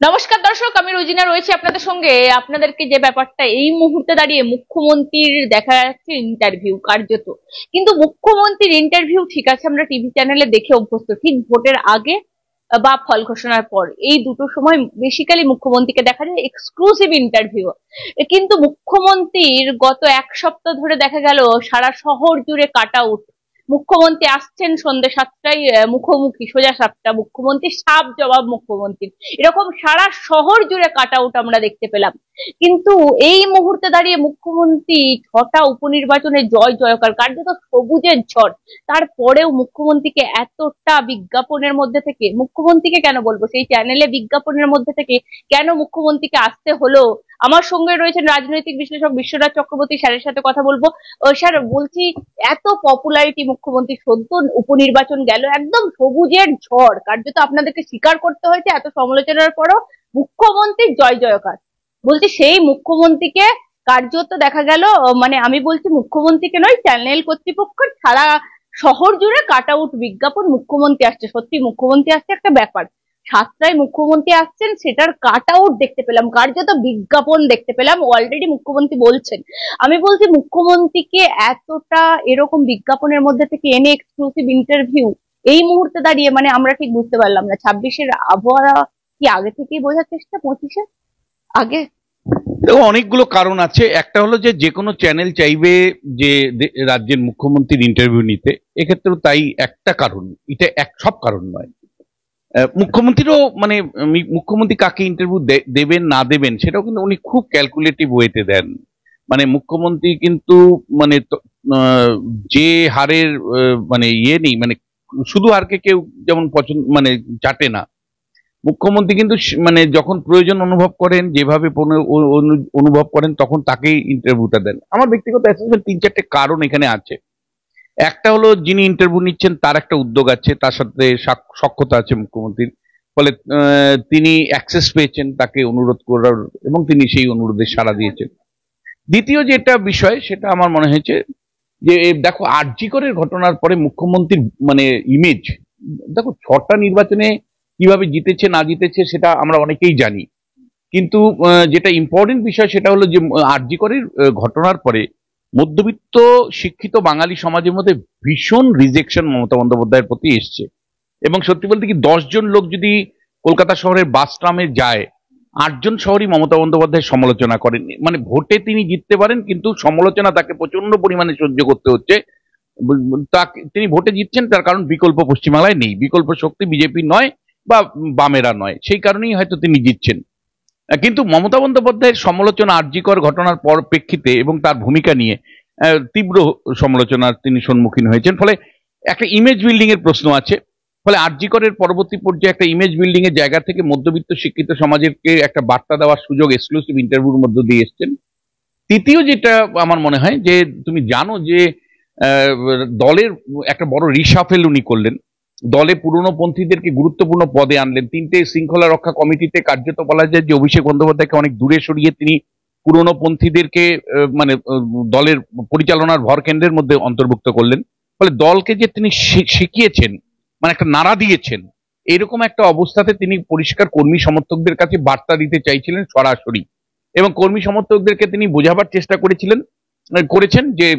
নমস্কার দর্শক, আমি রোজিনা রয়েছি আপনাদের সঙ্গে। আপনাদেরকে যে ব্যাপারটা এই মুহূর্তে দাঁড়িয়ে মুখ্যমন্ত্রীর দেখা যাচ্ছে ইন্টারভিউ কার্যত, কিন্তু মুখ্যমন্ত্রীর ইন্টারভিউ ঠিক আছে আমরা টিভি চ্যানেলে দেখে অভ্যস্ত, ঠিক ভোটের আগে বা ফল ঘোষণার পর এই দুটো সময় বেসিক্যালি মুখ্যমন্ত্রীকে দেখা যায় এক্সক্লুসিভ ইন্টারভিউ। কিন্তু মুখ্যমন্ত্রীর গত এক সপ্তাহ ধরে দেখা গেল সারা শহর জুড়ে কাট আউট। মুখ্যমন্ত্রী আসছেন সন্ধ্যে 7টায়, মুখোমুখি সোজা 7টা, মুখ্যমন্ত্রী সাপ জবাব মুখ্যমন্ত্রী, এরকম সারা শহর জুড়ে কাট আউট আমরা দেখতে পেলাম। কিন্তু এই মুহূর্তে দাঁড়িয়ে মুখ্যমন্ত্রী 6টা উপনির্বাচনে জয় জয়কার, কার্যত সবুজের ঝড়। তারপরেও মুখ্যমন্ত্রীকে এতটা বিজ্ঞাপনের মধ্যে থেকে, মুখ্যমন্ত্রীকে কেন বলবো, সেই চ্যানেলে বিজ্ঞাপনের মধ্যে থেকে কেন মুখ্যমন্ত্রীকে আসতে হলো? আমার সঙ্গে রয়েছেন রাজনৈতিক বিশ্লেষক বিশ্বনাথ চক্রবর্তী, স্যারের সাথে কথা বলবো। স্যার বলছি, এত পপুলারিটি মুখ্যমন্ত্রী, সদ্য উপনির্বাচন গেল, একদম সবুজের ঝড়, কার্যত আপনাদেরকে স্বীকার করতে হয়েছে এত সমালোচনার পরও মুখ্যমন্ত্রীর জয় জয়কার। বলছি সেই মুখ্যমন্ত্রীকে কার্যত দেখা গেল, মানে আমি বলছি মুখ্যমন্ত্রীকে নয়, চ্যানেল কর্তৃপক্ষ সারা শহর জুড়ে কাট আউট বিজ্ঞাপন, মুখ্যমন্ত্রী আসছে, সত্যি মুখ্যমন্ত্রী আসছে একটা ব্যাপার। 7টায় মুখ্যমন্ত্রী আসছেন সেটার কাট আউট দেখতে পেলাম, কার্যত বিজ্ঞাপন দেখতে পেলাম, অলরেডি মুখ্যমন্ত্রী বলছেন। আমি বলছি মুখ্যমন্ত্রীকে এতটা এরকম বিজ্ঞাপনের মধ্যে থেকে এনে এক্সক্লুসিভ ইন্টারভিউ এই মুহূর্তে দাঁড়িয়ে, মানে আমরা ঠিক বুঝতে পারলাম না 26-এর আবহাওয়া কি আগে থেকেই বোঝার চেষ্টা, 25-এ আগে? দেখো, অনেকগুলো কারণ আছে। একটা হলো যে যে কোনো চ্যানেল চাইবে যে রাজ্যের মুখ্যমন্ত্রীর ইন্টারভিউ নিতে, এক্ষেত্রেও তাই একটা কারণ। এটা সব কারণ নয়। মুখ্যমন্ত্রীরও মানে মুখ্যমন্ত্রী কাকে ইন্টারভিউ দেবেন না দেবেন সেটাও কিন্তু উনি খুব ক্যালকুলেটিভ ওয়েতে দেন। মানে মুখ্যমন্ত্রী কিন্তু মানে যে হারের মানে ইয়ে নেই, মানে শুধু হারকে কেউ যেমন পছন্দ মানে চাটে না। মুখ্যমন্ত্রী কিন্তু মানে যখন প্রয়োজন অনুভব করেন, যেভাবে অনুভব করেন, তখন তাকেই ইন্টারভিউটা দেন। আমার ব্যক্তিগত অ্যাসেসমেন্ট 3-4টে কারণ এখানে আছে। একটা হলো যিনি ইন্টারভিউ নিচ্ছেন তার একটা উদ্যোগ আছে, তার সাথে সখ্যতা আছে মুখ্যমন্ত্রীর, ফলে তিনি অ্যাক্সেস পেয়েছেন তাকে অনুরোধ করার, এবং তিনি সেই অনুরোধে সাড়া দিয়েছেন। দ্বিতীয় যেটা বিষয় সেটা আমার মনে হয়েছে যে দেখো, আরজি করের ঘটনার পরে মুখ্যমন্ত্রীর মানে ইমেজ, দেখো 6টা নির্বাচনে কিভাবে জিতেছে না জিতেছে সেটা আমরা অনেকেই জানি, কিন্তু যেটা ইম্পর্টেন্ট বিষয় সেটা হলো যে আরজি করের ঘটনার পরে মধ্যবিত্ত শিক্ষিত বাঙালি সমাজের মধ্যে ভীষণ রিজেকশন মমতা বন্দ্যোপাধ্যায়ের প্রতি এসছে। এবং সত্যি বলতে কি, 10জন লোক যদি কলকাতা শহরের বাস ট্রামে যায়, 8জন শহরই মমতা বন্দ্যোপাধ্যায়ের সমালোচনা করেন। মানে ভোটে তিনি জিততে পারেন, কিন্তু সমালোচনা তাকে প্রচন্ড পরিমাণে সহ্য করতে হচ্ছে। তাকে তিনি ভোটে জিতছেন তার কারণ বিকল্প পশ্চিমবাংলায় নেই, বিকল্প শক্তি বিজেপি নয় বা বামেরা নয়, সেই কারণেই হয়তো তিনি জিতছেন। কিন্তু মমতা বন্দ্যোপাধ্যায়ের সমালোচনা আরজি কর ঘটনার পর প্রেক্ষিতে এবং তার ভূমিকা নিয়ে তীব্র সমালোচনার তিনি সম্মুখীন হয়েছেন। ফলে একটা ইমেজ বিল্ডিং এর প্রশ্ন আছে। ফলে আরজি করের পরবর্তী পর্যায়ে একটা ইমেজ বিল্ডিং এর জায়গা থেকে মধ্যবিত্ত শিক্ষিত সমাজকে একটা বার্তা দেওয়ার সুযোগ এক্সক্লুসিভ ইন্টারভিউর মধ্য দিয়ে এসছেন। তৃতীয় যেটা আমার মনে হয় যে তুমি জানো যে দলের একটা বড় রিশাফেল উনি করলেন, দলে পুরনো পন্থীদেরকে গুরুত্বপূর্ণ পদে আনলেন। 3টে শৃঙ্খলা রক্ষা কমিটিতে কার্যত বলা যায় যে অভিষেক বন্দ্যোপাধ্যায়কে অনেক দূরে সরিয়ে তিনি পুরনো পন্থীদেরকে মানে দলের পরিচালনার ভর কেন্দ্রের মধ্যে অন্তর্ভুক্ত করলেন। ফলে দলকে যে তিনি শিখিয়েছেন, মানে একটা নাড়া দিয়েছেন, এরকম একটা অবস্থাতে তিনি পরিষ্কার কর্মী সমর্থকদের কাছে বার্তা দিতে চাইছিলেন সরাসরি, এবং কর্মী সমর্থকদেরকে তিনি বোঝাবার চেষ্টা করেছেন যে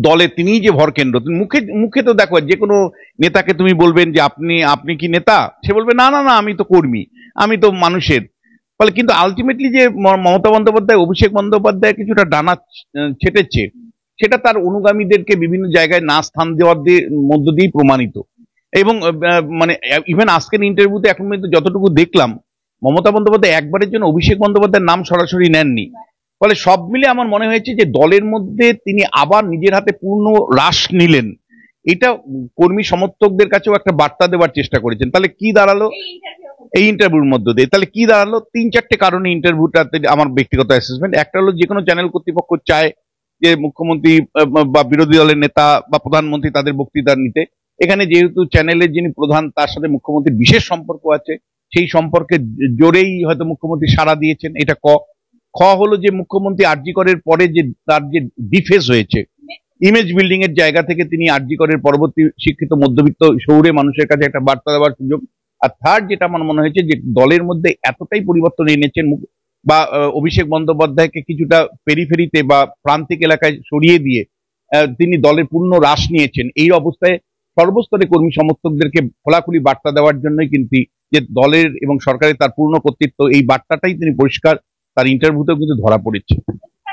দলে তিনিই যে ভর কেন্দ্র। মুখে মুখে তো দেখো, যে কোনো নেতাকে তুমি বলবেন যে আপনি আপনি কি নেতা, সে বলবে না না না আমি তো কর্মী, আমি তো মানুষের। ফলে কিন্তু আলটিমেটলি যে মমতা বন্দ্যোপাধ্যায় অভিষেক বন্দ্যোপাধ্যায় কিছুটা ডানা ছেটেছে, সেটা তার অনুগামীদেরকে বিভিন্ন জায়গায় না স্থান দেওয়ার মধ্য দিয়েই প্রমাণিত। এবং মানে ইভেন আজকের ইন্টারভিউতে এখন পর্যন্ত যতটুকু দেখলাম, মমতা বন্দ্যোপাধ্যায় একবারের জন্য অভিষেক বন্দ্যোপাধ্যায়ের নাম সরাসরি নেননি। ফলে সব মিলে আমার মনে হয়েছে যে দলের মধ্যে তিনি আবার নিজের হাতে পূর্ণ রাশ নিলেন। এটা কর্মী সমর্থকদের কাছেও একটা বার্তা দেওয়ার চেষ্টা করেছেন। তাহলে কি দাঁড়ালো এই ইন্টারভিউর মধ্য দিয়ে? তাহলে কি দাঁড়ালো? 3-4টে কারণে ইন্টারভিউটাতে আমার ব্যক্তিগত অ্যাসেসমেন্ট। একটা হলো যে কোনো চ্যানেল কর্তৃপক্ষ চায় যে মুখ্যমন্ত্রী বা বিরোধী দলের নেতা বা প্রধানমন্ত্রী তাদের বক্তৃতা নিতে। এখানে যেহেতু চ্যানেলের যিনি প্রধান তার সাথে মুখ্যমন্ত্রীর বিশেষ সম্পর্ক আছে, সেই সম্পর্কে জোরেই হয়তো মুখ্যমন্ত্রী সাড়া দিয়েছেন। এটা খ হলো যে মুখ্যমন্ত্রী আরজি করের পরে যে তার যে ডিফেস হয়েছে, ইমেজ বিল্ডিং এর জায়গা থেকে তিনি আরজি করের পরবর্তী শিক্ষিত মধ্যবিত্ত শহুরে মানুষের কাছে একটা বার্তা দেওয়ার সুযোগ আর থার্ড যেটা আমার মনে হয়েছে যে দলের মধ্যে এতটাই পরিবর্তন এনেছেন বা অভিষেক বন্দ্যোপাধ্যায়কে কিছুটা পেরিফেরিতে বা প্রান্তিক এলাকায় সরিয়ে দিয়ে তিনি দলের পূর্ণ হ্রাস নিয়েছেন। এই অবস্থায় সর্বস্তরে কর্মী সমর্থকদেরকে খোলাখুলি বার্তা দেওয়ার জন্যই কিন্তু যে দলের এবং সরকারের তার পূর্ণ কর্তৃত্ব, এই বার্তাটাই তিনি পরিষ্কার তার ইন্টারভিউতেও কিন্তু ধরা পড়েছে।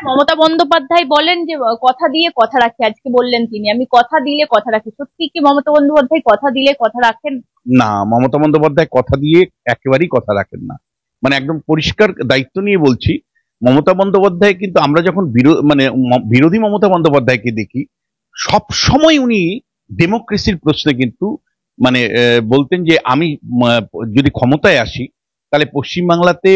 মমতা বন্দ্যোপাধ্যায় বলেন যে কথা দিয়ে কথা রাখি, আজকে বললেন তিনি আমি কথা দিলে কথা রাখি। সত্যি কি মমতা বন্দ্যোপাধ্যায় কথা দিলে কথা রাখেন? না, মমতা বন্দ্যোপাধ্যায় কথা দিয়ে একেবারেই কথা রাখেন না। মানে একদম পরিষ্কার দায়িত্ব নিয়ে বলছি, মমতা বন্দ্যোপাধ্যায় কিন্তু আমরা যখন বিরোধী মমতা বন্দ্যোপাধ্যায়কে দেখি, সব সময় উনি ডেমোক্রেসির প্রশ্নে কিন্তু মানে বলতেন যে আমি যদি ক্ষমতায় আসি তাহলে পশ্চিমবাংলাতে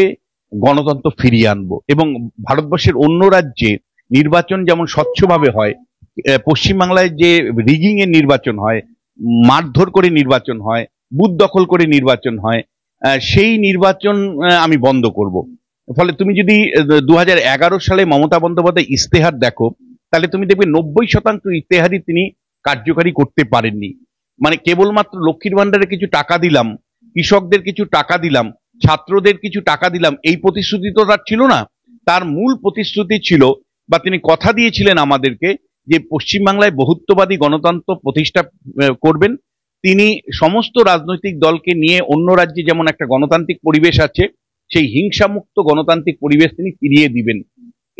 গণতন্ত্র ফিরিয়ে আনবো, এবং ভারতবর্ষের অন্য রাজ্যে নির্বাচন যেমন স্বচ্ছভাবে হয়, পশ্চিমবাংলায় যে রিগিং এর নির্বাচন হয়, মারধর করে নির্বাচন হয়, বুথ দখল করে নির্বাচন হয়, সেই নির্বাচন আমি বন্ধ করব। ফলে তুমি যদি 2011 সালে মমতা বন্দ্যোপাধ্যায় ইস্তেহার দেখো, তাহলে তুমি দেখবে 90% ইস্তেহারই তিনি কার্যকারী করতে পারেননি। মানে কেবলমাত্র লক্ষ্মীর ভান্ডারে কিছু টাকা দিলাম, কৃষকদের কিছু টাকা দিলাম, ছাত্রদের কিছু টাকা দিলাম, এই প্রতিশ্রুতি তো তার ছিল না। তার মূল প্রতিশ্রুতি ছিল, বা তিনি কথা দিয়েছিলেন আমাদেরকে, যে পশ্চিমবাংলায় বহুত্ববাদী গণতন্ত্র প্রতিষ্ঠা করবেন। তিনি সমস্ত রাজনৈতিক দলকে নিয়ে অন্য রাজ্যে যেমন একটা গণতান্ত্রিক পরিবেশ আছে, সেই হিংসামুক্ত গণতান্ত্রিক পরিবেশ তিনি ফিরিয়ে দিবেন।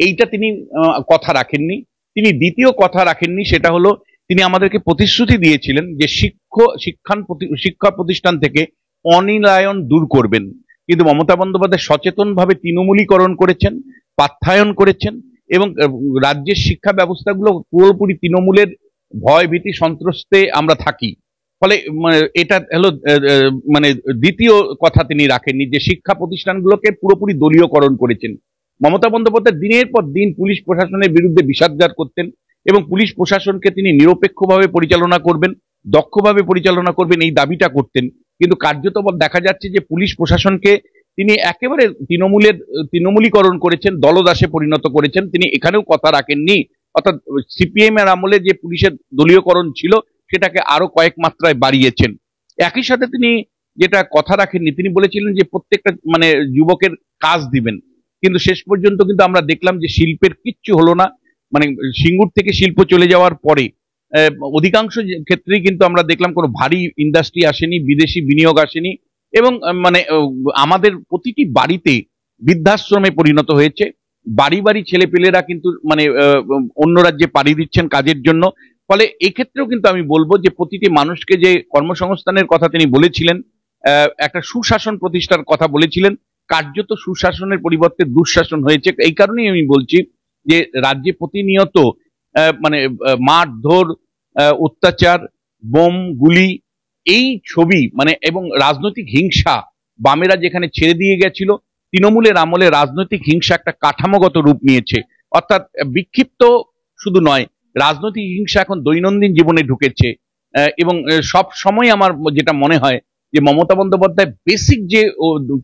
এইটা তিনি কথা রাখেননি। তিনি দ্বিতীয় কথা রাখেননি, সেটা হলো তিনি আমাদেরকে প্রতিশ্রুতি দিয়েছিলেন যে শিক্ষা প্রতিষ্ঠান থেকে অনিলায়ন দূর করবেন। কিন্তু মমতা বন্দ্যোপাধ্যায় সচেতনভাবে তৃণমূলীকরণ করেছেন, পাঠ্যায়ন করেছেন, এবং রাজ্যের শিক্ষা ব্যবস্থাগুলো পুরোপুরি তৃণমূলের ভয় ভীতি সন্ত্রস্তে আমরা থাকি। ফলে এটা হলো মানে দ্বিতীয় কথা তিনি রাখেননি, যে শিক্ষা প্রতিষ্ঠানগুলোকে পুরোপুরি দলীয়করণ করেছেন। মমতা বন্দ্যোপাধ্যায় দিনের পর দিন পুলিশ প্রশাসনের বিরুদ্ধে বিষাদগার করতেন, এবং পুলিশ প্রশাসনকে তিনি নিরপেক্ষভাবে পরিচালনা করবেন, দক্ষভাবে পরিচালনা করবেন, এই দাবিটা করতেন। কিন্তু কার্যত দেখা যাচ্ছে যে পুলিশ প্রশাসনকে তিনি একেবারে তৃণমূলীকরণ করেছেন, দলদাসে পরিণত করেছেন। তিনি এখানেও কথা রাখেননি, অর্থাৎ সিপিএম এর আমলে যে পুলিশের দলীয়করণ ছিল সেটাকে আরো কয়েক মাত্রায় বাড়িয়েছেন। একই সাথে তিনি যেটা কথা রাখেননি, তিনি বলেছিলেন যে প্রত্যেকটা মানে যুবকের কাজ দিবেন, কিন্তু শেষ পর্যন্ত কিন্তু আমরা দেখলাম যে শিল্পের কিচ্ছু হলো না। মানে সিঙ্গুর থেকে শিল্প চলে যাওয়ার পরে অধিকাংশ ক্ষেত্রেই কিন্তু আমরা দেখলাম কোনো ভারী ইন্ডাস্ট্রি আসেনি, বিদেশি বিনিয়োগ আসেনি, এবং মানে আমাদের প্রতিটি বাড়িতে বৃদ্ধাশ্রমে পরিণত হয়েছে। বাড়ি বাড়ি ছেলেপেলেরা কিন্তু মানে অন্য রাজ্যে পাড়ি দিচ্ছেন কাজের জন্য। ফলে এক্ষেত্রেও কিন্তু আমি বলবো যে প্রতিটি মানুষকে যে কর্মসংস্থানের কথা তিনি বলেছিলেন, একটা সুশাসন প্রতিষ্ঠার কথা বলেছিলেন, কার্যত সুশাসনের পরিবর্তে দুঃশাসন হয়েছে। এই কারণেই আমি বলছি যে রাজ্যে প্রতিনিয়ত মানে মারধর, অত্যাচার, বোম গুলি, এই ছবি মানে এবং রাজনৈতিক হিংসা বামেরা যেখানে ছেড়ে দিয়ে গেছিল, তৃণমূলের আমলে রাজনৈতিক হিংসা একটা কাঠামোগত রূপ নিয়েছে। অর্থাৎ বিক্ষিপ্ত শুধু নয়, রাজনৈতিক হিংসা এখন দৈনন্দিন জীবনে ঢুকেছে। এবং সব সময় আমার যেটা মনে হয় যে মমতা বন্দ্যোপাধ্যায় বেসিক যে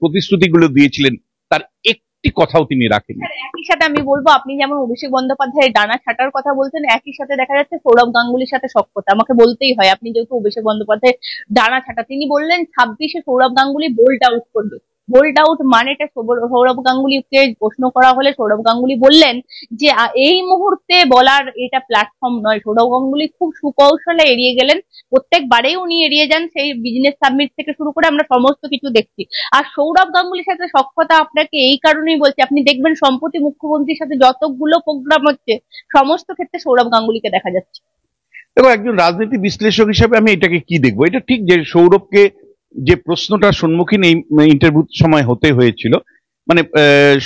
প্রতিশ্রুতিগুলো দিয়েছিলেন তার একটি কথাও তিনি রাখেন। একই সাথে আমি বলবো, আপনি যেমন অভিষেক বন্দ্যোপাধ্যায়ের ডানা ছাটার কথা বলছেন, একই সাথে দেখা যাচ্ছে সৌরভ গাঙ্গুলির সাথে সখ্যতা আমাকে বলতেই হয়। আপনি যেহেতু অভিষেক বন্দ্যোপাধ্যায়ের ডানা ছাটা, তিনি বললেন 26-এ সৌরভ গাঙ্গুলি বোল্ড আউট করবে। বোল্ড আউট মানেটা সৌরভ গাঙ্গুলিকে প্রশ্ন করা হলে সৌরভ গাঙ্গুলি বললেন যে এই মুহূর্তে বলার এটা প্ল্যাটফর্ম নয়। সৌরভ গাঙ্গুলি খুব সুকৌশলে এড়িয়ে গেলেন, প্রত্যেকবারেই উনি এড়িয়ে যান, সেই বিজনেস সাবমিট থেকে শুরু করে আমরা সমস্ত কিছু দেখছি। আর সৌরভ গাঙ্গুলির সাথে সখ্যতা আপনাকে এই কারণেই বলছি, আপনি দেখবেন সম্প্রতি মুখ্যমন্ত্রীর সাথে যতগুলো প্রোগ্রাম হচ্ছে সমস্ত ক্ষেত্রে সৌরভ গাঙ্গুলিকে দেখা যাচ্ছে। এবং একজন রাজনীতি বিশ্লেষক হিসাবে আমি এটাকে কি দেখবো, এটা ঠিক যে সৌরভকে যে প্রশ্নটার সম্মুখীন এই ইন্টারভিউর সময় হতে হয়েছিল, মানে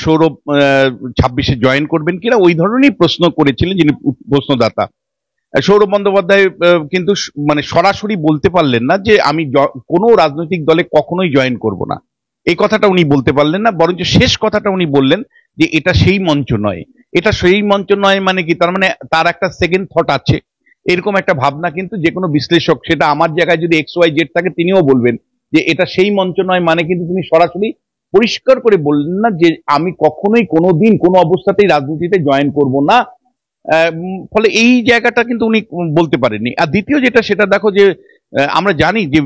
সৌরভ 26-এ জয়েন করবেন কিনা, ওই ধরনেরই প্রশ্ন করেছিলেন যিনি প্রশ্নদাতা। সৌরভ বন্দ্যোপাধ্যায় কিন্তু মানে সরাসরি বলতে পারলেন না যে আমি কোনো রাজনৈতিক দলে কখনোই জয়েন করব না, এই কথাটা উনি বলতে পারলেন না। বরঞ্চ শেষ কথাটা উনি বললেন যে এটা সেই মঞ্চ নয়। এটা সেই মঞ্চ নয় মানে কি, তার মানে তার একটা সেকেন্ড থট আছে, এরকম একটা ভাবনা কিন্তু যে কোনো বিশ্লেষক, সেটা আমার জায়গায় যদি XYZ থাকে তিনিও বলবেন যে এটা সেই মঞ্চ নয়। মানে কিন্তু তিনি সরাসরি পরিষ্কার করে বললেন না যে আমি কখনোই কোনোদিন কোনো অবস্থাতেই রাজনীতিতে জয়েন করব না। ফলে এই জায়গাটা কিন্তু উনি বলতে পারেননি। আর দ্বিতীয় যেটা, সেটা দেখো যে আমরা জানি যে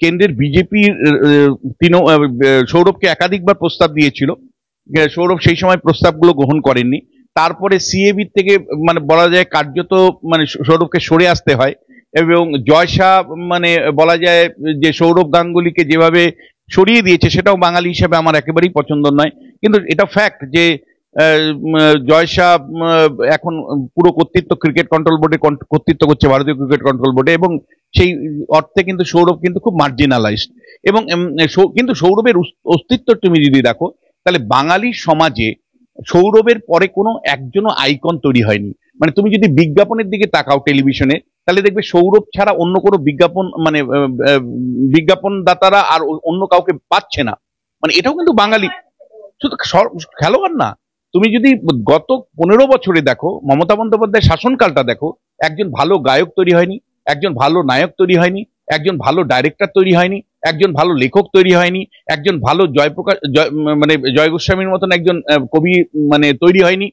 কেন্দ্রের বিজেপির সৌরভকে একাধিকবার প্রস্তাব দিয়েছিল। সৌরভ সেই সময় প্রস্তাবগুলো গ্রহণ করেননি। তারপরে সিএবি থেকে মানে বলা যায় কার্যত মানে সৌরভকে সরে আসতে হয়, এবং জয়শা মানে বলা যায় যে সৌরভ গাঙ্গুলিকে যেভাবে সরিয়ে দিয়েছে সেটাও বাঙালি হিসেবে আমার একেবারেই পছন্দ নয়। কিন্তু এটা ফ্যাক্ট যে জয়শা এখন পুরো কর্তৃত্ব ক্রিকেট কন্ট্রোল বোর্ডে কর্তৃত্ব করছে, ভারতীয় ক্রিকেট কন্ট্রোল বোর্ডে, এবং সেই অর্থে কিন্তু সৌরভ কিন্তু খুব মার্জিনালাইজড। এবং কিন্তু সৌরভের অস্তিত্ব তুমি যদি দেখো তাহলে বাঙালি সমাজে সৌরভের পরে কোনো একজনও আইকন তৈরি হয়নি। মানে তুমি যদি বিজ্ঞাপনের দিকে তাকাও টেলিভিশনে, তাহলে দেখবে সৌরভ ছাড়া অন্য কোনো বিজ্ঞাপন মানে বিজ্ঞাপন দাতারা আর অন্য কাউকে পাচ্ছে না। মানে এটাও কিন্তু বাঙালি, শুধু খেলোয়াড় না, তুমি যদি গত 15 বছরে দেখো মমতা বন্দ্যোপাধ্যায়ের শাসনকালটা দেখো, একজন ভালো গায়ক তৈরি হয়নি, একজন ভালো নায়ক তৈরি হয়নি, একজন ভালো ডাইরেক্টর তৈরি হয়নি, একজন ভালো লেখক তৈরি হয়নি, একজন ভালো মানে জয় গোস্বামীর মতন একজন কবি মানে তৈরি হয়নি,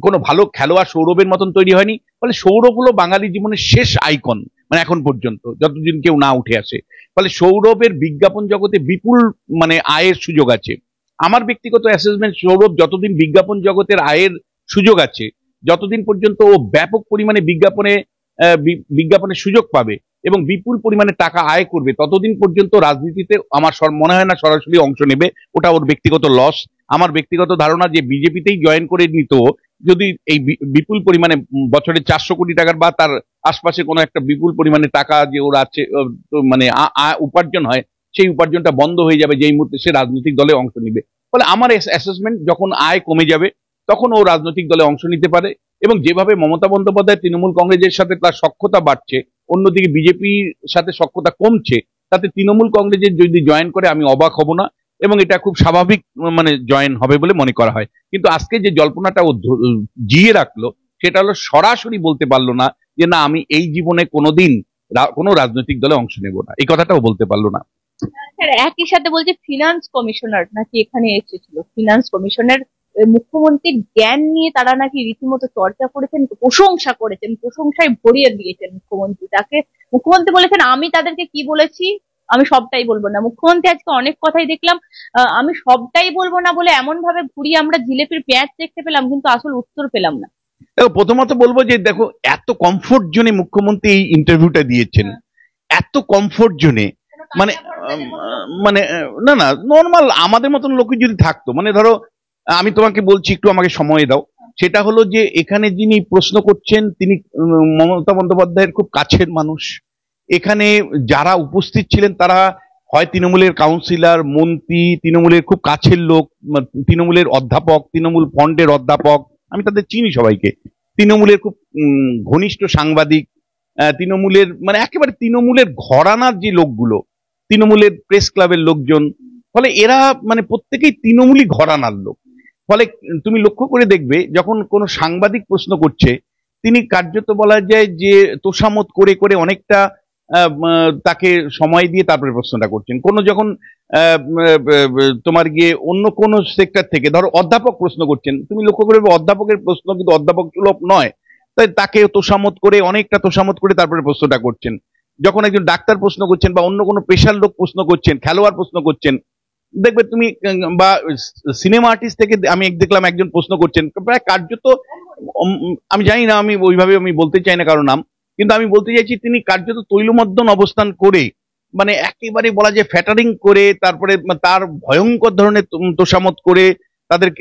কোনো ভালো খেলোয়াড় সৌরভের মতন তৈরি হয়নি। ফলে সৌরভ হলো বাঙালি জীবনের শেষ আইকন, মানে এখন পর্যন্ত যতদিন কেউ না উঠে আসে। ফলে সৌরভের বিজ্ঞাপন জগতে বিপুল মানে আয়ের সুযোগ আছে। আমার ব্যক্তিগত অ্যাসেসমেন্ট, সৌরভ যতদিন বিজ্ঞাপন জগতের আয়ের সুযোগ আছে, যতদিন পর্যন্ত ও ব্যাপক পরিমাণে বিজ্ঞাপনের সুযোগ পাবে এবং বিপুল পরিমাণে টাকা আয় করবে, ততদিন পর্যন্ত রাজনীতিতে আমার মনে হয় না সরাসরি অংশ নেবে। ওটা ওর ব্যক্তিগত লস। আমার ব্যক্তিগত ধারণা যে বিজেপিতেই জয়েন করে নিত, যদি এই বিপুল পরিমাণে বছরে 400 কোটি টাকার বা তার আশপাশে কোনো একটা বিপুল পরিমাণে টাকা যে ওর আছে মানে উপার্জন হয়, সেই উপার্জনটা বন্ধ হয়ে যাবে যেই মুহূর্তে সে রাজনৈতিক দলে অংশ নিবে। ফলে আমার অ্যাসেসমেন্ট, যখন আয় কমে যাবে তখন ও রাজনৈতিক দলে অংশ নিতে পারে। এবং যেভাবে মমতা বন্দ্যোপাধ্যায় তৃণমূল কংগ্রেসের সাথে তার সখ্যতা বাড়ছে, অন্যদিকে বিজেপির সাথে সখ্যতা কমছে, তাতে তৃণমূল কংগ্রেসের যদি জয়েন করে আমি অবাক হব না, এবং এটা খুব স্বাভাবিক মানে জয়েন হবে বলে মনে করা হয়। কিন্তু আজকে যে জল্পনাটা ও জিয়ে রাখলো, সেটা হলো সরাসরি বলতে পারলো না যে না আমি এই জীবনে কোনোদিন কোনো রাজনৈতিক দলে অংশ নেব না, এই কথাটাও বলতে পারলো না। স্যার একই সাথে বলছে ফিনান্স কমিশনার নাকি এখানে এসেছিল, ফিনান্স কমিশনের মুখ্যমন্ত্রীর জ্ঞান নিয়ে তারা নাকি রীতিমতো চর্চা করেছেন, প্রশংসা করেছেন, প্রশংসায় ভরিয়ে দিয়েছেন মুখ্যমন্ত্রী। তাকে মুখ্যমন্ত্রী বলেছেন আমি তাদেরকে কি বলেছি আমি সবটাই বলবো না। মুখ্যমন্ত্রী আজকে অনেক কথাই দেখলাম আমি সবটাই বলবো না বলে এমন ভাবে ঘুরিয়ে আমরা জিলেপির পেঁয়াজ দেখতে পেলাম, কিন্তু আসল উত্তর পেলাম না। প্রথমত বলবো যে দেখো, এত কমফোর্ট জোনে মুখ্যমন্ত্রী এই ইন্টারভিউটা দিয়েছেন, এত কমফোর্ট জোনে, মানে মানে না না নর্মাল আমাদের মতন লোকই যদি থাকতো, মানে ধরো আমি তোমাকে বলছি একটু আমাকে সময় দাও, সেটা হলো যে এখানে যিনি প্রশ্ন করছেন তিনি মমতা বন্দ্যোপাধ্যায়ের খুব কাছের মানুষ। এখানে যারা উপস্থিত ছিলেন তারা হয় তৃণমূলের কাউন্সিলর, মন্ত্রী, তৃণমূলের খুব কাছের লোক, তৃণমূলের অধ্যাপক, তৃণমূল ফন্ডের অধ্যাপক, আমি তাদের চিনি সবাইকে, তৃণমূলের খুব ঘনিষ্ঠ সাংবাদিক, তৃণমূলের মানে একেবারে তৃণমূলের ঘরানার যে লোকগুলো, তৃণমূলের প্রেস ক্লাবের লোকজন, ফলে এরা মানে প্রত্যেকেই তৃণমূলী ঘরানার লোক। ফলে তুমি লক্ষ্য করে দেখবে যখন কোনো সাংবাদিক প্রশ্ন করছে, তিনি কার্যত বলা যায় যে তোষামত করে করে অনেকটা তাকে সময় দিয়ে তারপরে প্রশ্নটা করছেন। কোনো যখন তোমার গিয়ে অন্য কোনো সেক্টর থেকে ধরো অধ্যাপক প্রশ্ন করছেন, তুমি লক্ষ্য করবে অধ্যাপকের প্রশ্ন কিন্তু অধ্যাপক সুলভ নয়, তাই তাকে তোষামত করে অনেকটা তোষামত করে তারপরে প্রশ্নটা করছেন। যখন একজন ডাক্তার প্রশ্ন করছেন বা অন্য কোনো পেশার লোক প্রশ্ন করছেন, খেলোয়াড় প্রশ্ন করছেন, দেখবে তুমি, বা সিনেমা আর্টিস্ট থেকে আমি দেখলাম একজন প্রশ্ন করছেন, প্রায় কার্যত আমি জানি না, আমি ওইভাবে আমি বলতে চাই না কারো নাম, কিন্তু আমি বলতে চাইছি তিনি কার্যত তৈলমর্দন অবস্থান করে মানে একেবারে বলা যায় ফ্যাটারিং করে তারপরে তার ভয়ঙ্কর ধরনের তোষামত করে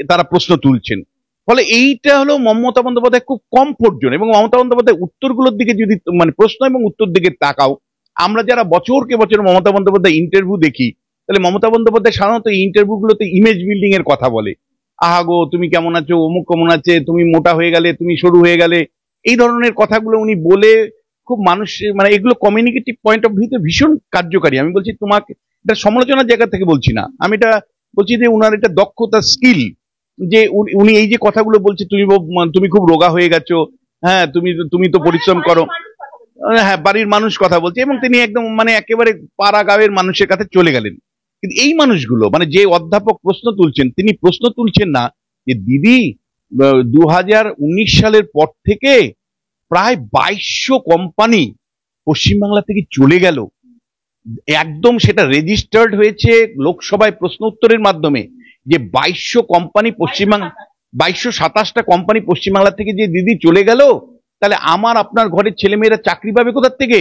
তারা প্রশ্ন তুলছেন। ফলে এইটা হলো মমতা বন্দ্যোপাধ্যায় খুব কমফোর্ট জোন। এবং মমতা বন্দ্যোপাধ্যায় উত্তরগুলোর দিকে যদি মানে প্রশ্ন এবং উত্তর দিকে তাকাও, আমরা যারা বছরকে বছর মমতা বন্দ্যোপাধ্যায় ইন্টারভিউ দেখি, তাহলে মমতা বন্দ্যোপাধ্যায় সাধারণত এই ইন্টারভিউ গুলোতে ইমেজ বিল্ডিং এর কথা বলে, আহা গো তুমি কেমন আছো, অমুক কেমন আছে, তুমি মোটা হয়ে গেলে, তুমি সরু হয়ে গেলে, এই ধরনের কথাগুলো উনি বলে খুব মানুষ মানে এগুলো কমিউনিকেটিভ পয়েন্ট অফ ভিউতে ভীষণ কার্যকারী। আমি বলছি তোমাকে এটা সমালোচনার জায়গা থেকে বলছি না, আমি এটা বলছি যে উনার এটা দক্ষতা, স্কিল, যে উনি এই যে কথাগুলো বলছে, তুমি খুব রোগা হয়ে গেছো, হ্যাঁ তুমি তো পরিশ্রম করো, হ্যাঁ বাড়ির মানুষ কথা বলছে, এবং তিনি একদম মানে একেবারে পাড়া গাঁয়ের মানুষের কাছে চলে গেলেন। কিন্তু এই মানুষগুলো মানে যে অধ্যাপক প্রশ্ন তুলছেন, তিনি প্রশ্ন তুলছেন না যে দিদি 2019 সালের পর থেকে প্রায় 2200 কোম্পানি পশ্চিমবাংলা থেকে চলে গেল, একদম সেটা রেজিস্টার্ড হয়েছে লোকসভায় প্রশ্ন উত্তরের মাধ্যমে যে 2200 কোম্পানি পশ্চিমবাংলা 2227টা কোম্পানি পশ্চিমবাংলা থেকে যে দিদি চলে গেল, তাহলে আমার আপনার ঘরের ছেলেমেয়েরা চাকরি পাবে কোথার থেকে?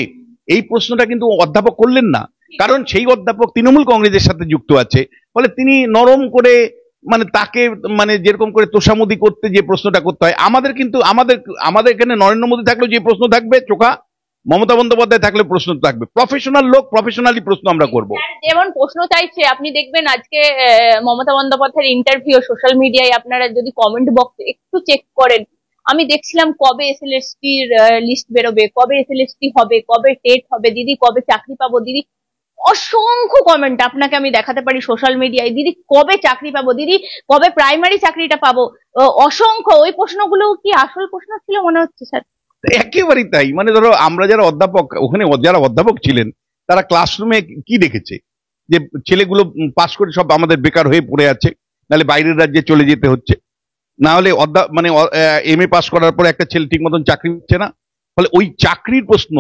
এই প্রশ্নটা কিন্তু অধ্যাপক করলেন না, কারণ সেই অধ্যাপক তৃণমূল কংগ্রেসের সাথে যুক্ত আছে, ফলে তিনি নরম করে মানে তাকে মানে যেরকম করে তোষামোদি করতে যে প্রশ্নটা করতে হয়, আমাদের কিন্তু আমাদের এখানে নরেন্দ্র মোদী থাকলেও যে প্রশ্ন থাকবে চোখা, মমতা বন্দ্যোপাধ্যায় থাকলে প্রশ্ন থাকবে, প্রফেশনাল লোক প্রফেশনালি প্রশ্ন আমরা করব। যেমন প্রশ্ন চাইছে, আপনি দেখবেন আজকে মমতা বন্দ্যোপাধ্যায়ের ইন্টারভিউ সোশ্যাল মিডিয়ায় আপনারা যদি কমেন্ট বক্স একটু চেক করেন, আমি দেখছিলাম কবে এসএলএসটির লিস্ট বেরোবে, কবে এসএলএসটি হবে, কবে টেট হবে, দিদি কবে চাকরি পাবো, দিদি অসংখ্য কমেন্ট আপনাকে আমি দেখাতে পারি সোশ্যাল মিডিয়ায়, দিদি কবে চাকরি পাবো, দিদি কবে প্রাইমারি চাকরিটা পাবো, অসংখ্য। ওই প্রশ্নগুলো কি আসল প্রশ্ন ছিল মনে হচ্ছে স্যার? একেবারেই তাই, মানে ধরো আমরা যারা অধ্যাপক, ওখানে যারা অধ্যাপক ছিলেন তারা ক্লাসরুমে কি দেখেছে যে ছেলেগুলো পাশ করে সব আমাদের বেকার হয়ে পড়ে আছে, নাহলে বাইরের রাজ্যে চলে যেতে হচ্ছে, না হলে মানে এমএ পাস করার পর একটা ছেলে ঠিক মতন চাকরি হচ্ছে না, ফলে ওই চাকরির প্রশ্ন,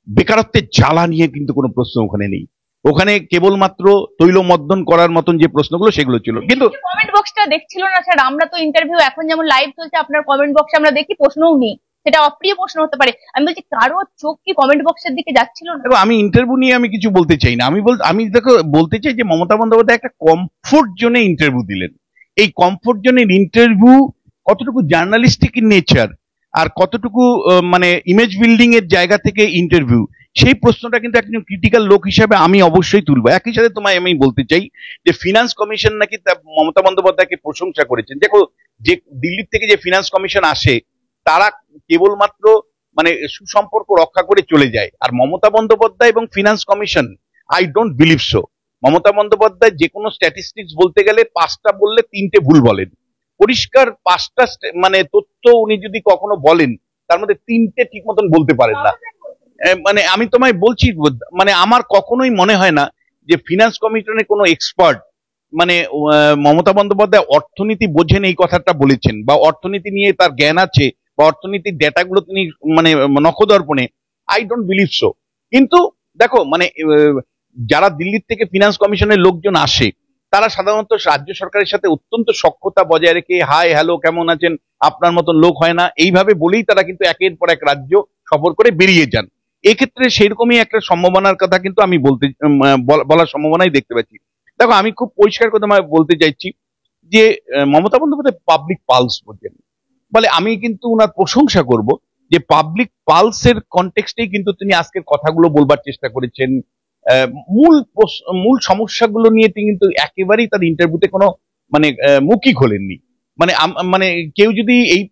বেকারত্বের জ্বালা নিয়ে কিন্তু কোনো প্রশ্ন ওখানে নেই, ওখানে কেবলমাত্র তৈলমর্দন করার মতন যে প্রশ্নগুলো সেগুলো ছিল। কিন্তু কমেন্ট বক্সটা দেখছিল না স্যার? আমরা তো ইন্টারভিউ এখন যেমন লাইভ চলছে, আপনার কমেন্ট বক্সে আমরা দেখি প্রশ্নও নেই, সেটা অপ্রিয় প্রশ্ন হতে পারে, আমি বলছি কারো চোখ কি কমেন্ট বক্সের দিকে যাচ্ছিল না? দেখো, আমি ইন্টারভিউ নিয়ে আমি কিছু বলতে চাই না, আমি দেখো বলতে চাই যে মমতা বন্দ্যোপাধ্যায় একটা কমফোর্ট জোনে ইন্টারভিউ দিলেন। এই কমফোর্ট জোনের ইন্টারভিউ কতটুকু জার্নালিস্টিক ইন নেচার আর কতটুকু মানে ইমেজ বিল্ডিং এর জায়গা থেকে ইন্টারভিউ, সেই প্রশ্নটা কিন্তু একজন ক্রিটিক্যাল লোক হিসেবে আমি অবশ্যই তুলবো। একই সাথে তোমায় আমি বলতে চাই যে ফিনান্স কমিশন নাকি মমতা বন্দ্যোপাধ্যায়কে প্রশংসা করেছেন। দেখো, যে দিল্লির থেকে যে ফিনান্স কমিশন আসে তারা কেবলমাত্র মানে সুসম্পর্ক রক্ষা করে চলে যায়, আর মমতা বন্দ্যোপাধ্যায় এবং finance commission, I don't believe so. Mamata Bandyopadhyay যে কোনো স্ট্যাটিস্টিক্স বলতে গেলে 5টা বললে 3টে ভুল বলেন, পরিষ্কার 5টা মানে তথ্য উনি যদি কখনো বলেন তার মধ্যে 3টে ঠিক মতন বলতে পারেন না। মানে আমি তোমায় বলছি, মানে আমার কখনোই মনে হয় না যে ফিনান্স কমিশনের কোনো এক্সপার্ট মানে মমতা বন্দ্যোপাধ্যায় অর্থনীতি বোঝেন এই কথাটা বলেছেন, বা অর্থনীতি নিয়ে তার জ্ঞান আছে, বা অর্থনীতির ডেটাগুলো তিনি মানে নখদর্পণে, আই ডোন্ট বিলিভ সো। কিন্তু দেখো, মানে যারা দিল্লির থেকে ফিনান্স কমিশনের লোকজন আসে তারা সাধারণত রাজ্য সরকারের সাথে অত্যন্ত সখ্যতা বজায় রেখে হাই হ্যালো কেমন আছেন, আপনার মতন লোক হয় না, এইভাবে বলেই তারা কিন্তু একের পর এক রাজ্য সফর করে বেরিয়ে যান। এক্ষেত্রে সেরকমই একটা সম্ভাবনার কথা কিন্তু আমি বলার সম্ভাবনাই দেখতে পাচ্ছি। দেখো, আমি খুব পরিষ্কার কথা বলতে চাইছি যে মমতা বন্দ্যোপাধ্যায় পাবলিক পালস বোঝেন, বলে আমি কিন্তু ওনার প্রশংসা করব যে পাবলিক পালসের কনটেক্সটেই কিন্তু তিনি আজকের কথাগুলো বলবার চেষ্টা করেছেন। মূল সমস্যাগুলো নিয়ে তিনি কিন্তু একেবারেই তার ইন্টারভিউতে কোনো মানে মুখই খোলেননি। মানে মানে কেউ যদি এই